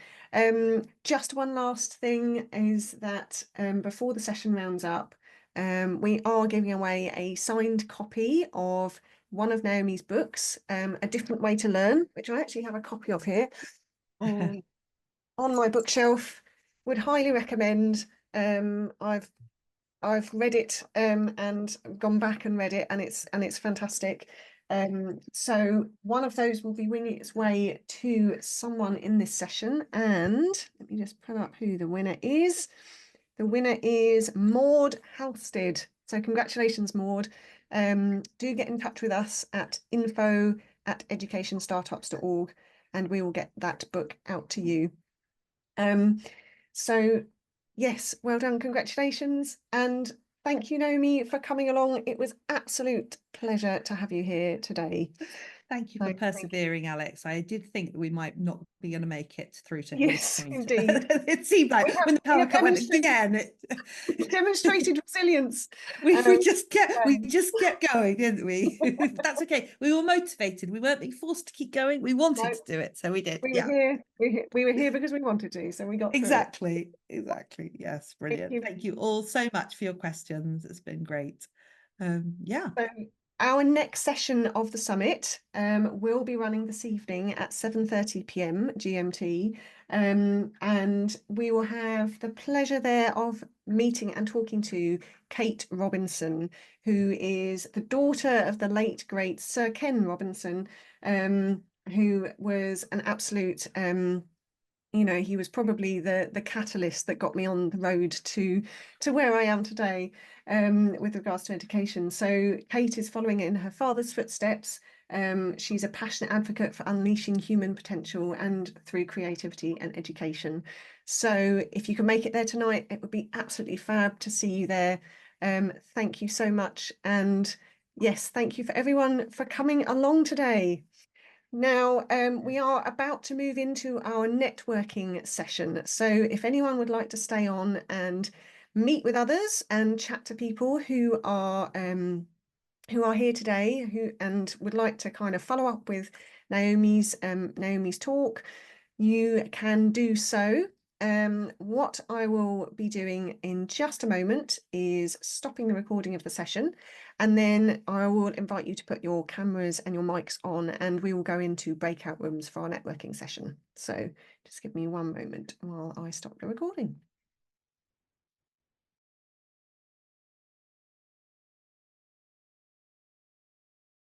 Just one last thing is that before the session rounds up, we are giving away a signed copy of one of Naomi's books, A Different Way to Learn, which I actually have a copy of here on my bookshelf. Would highly recommend. I've read it and gone back and read it, and it's fantastic. So one of those will be winging its way to someone in this session, and let me just pull up who the winner is. The winner is Maud Halstead. So congratulations, Maud. Do get in touch with us at info@educationstartups.org and we will get that book out to you. Um, so yes, well done, congratulations. And thank you, Naomi, for coming along. It was absolute pleasure to have you here today. Thank you So for thank you. persevering, Alex. I did think that we might not be going to make it through to this Yes, point. indeed. It seemed like when the We power have cut went demonstrated again, demonstrated resilience. we Um, just kept going, didn't we? But that's okay. We were motivated. We weren't being forced to keep going. We wanted no, to do it, so we did. we were Yeah, here. We were here because we wanted to, so we got through it. exactly. Yes, Thank brilliant. you. Thank you all so much for your questions. It's been great. Yeah. So our next session of the summit will be running this evening at 7:30 p.m. GMT. And we will have the pleasure there of meeting and talking to Kate Robinson, who is the daughter of the late, great Sir Ken Robinson, who was an absolute he was probably the catalyst that got me on the road to where I am today with regards to education. So Kate is following in her father's footsteps. She's a passionate advocate for unleashing human potential and through creativity and education. So if you can make it there tonight, it would be absolutely fab to see you there. Thank you so much. And yes, thank you for everyone for coming along today. Now, we are about to move into our networking session. So if anyone would like to stay on and meet with others and chat to people who are here today and would like to kind of follow up with Naomi's talk, you can do so. What I will be doing in just a moment is stopping the recording of the session, and then I will invite you to put your cameras and your mics on, and we will go into breakout rooms for our networking session. So just give me one moment while I stop the recording.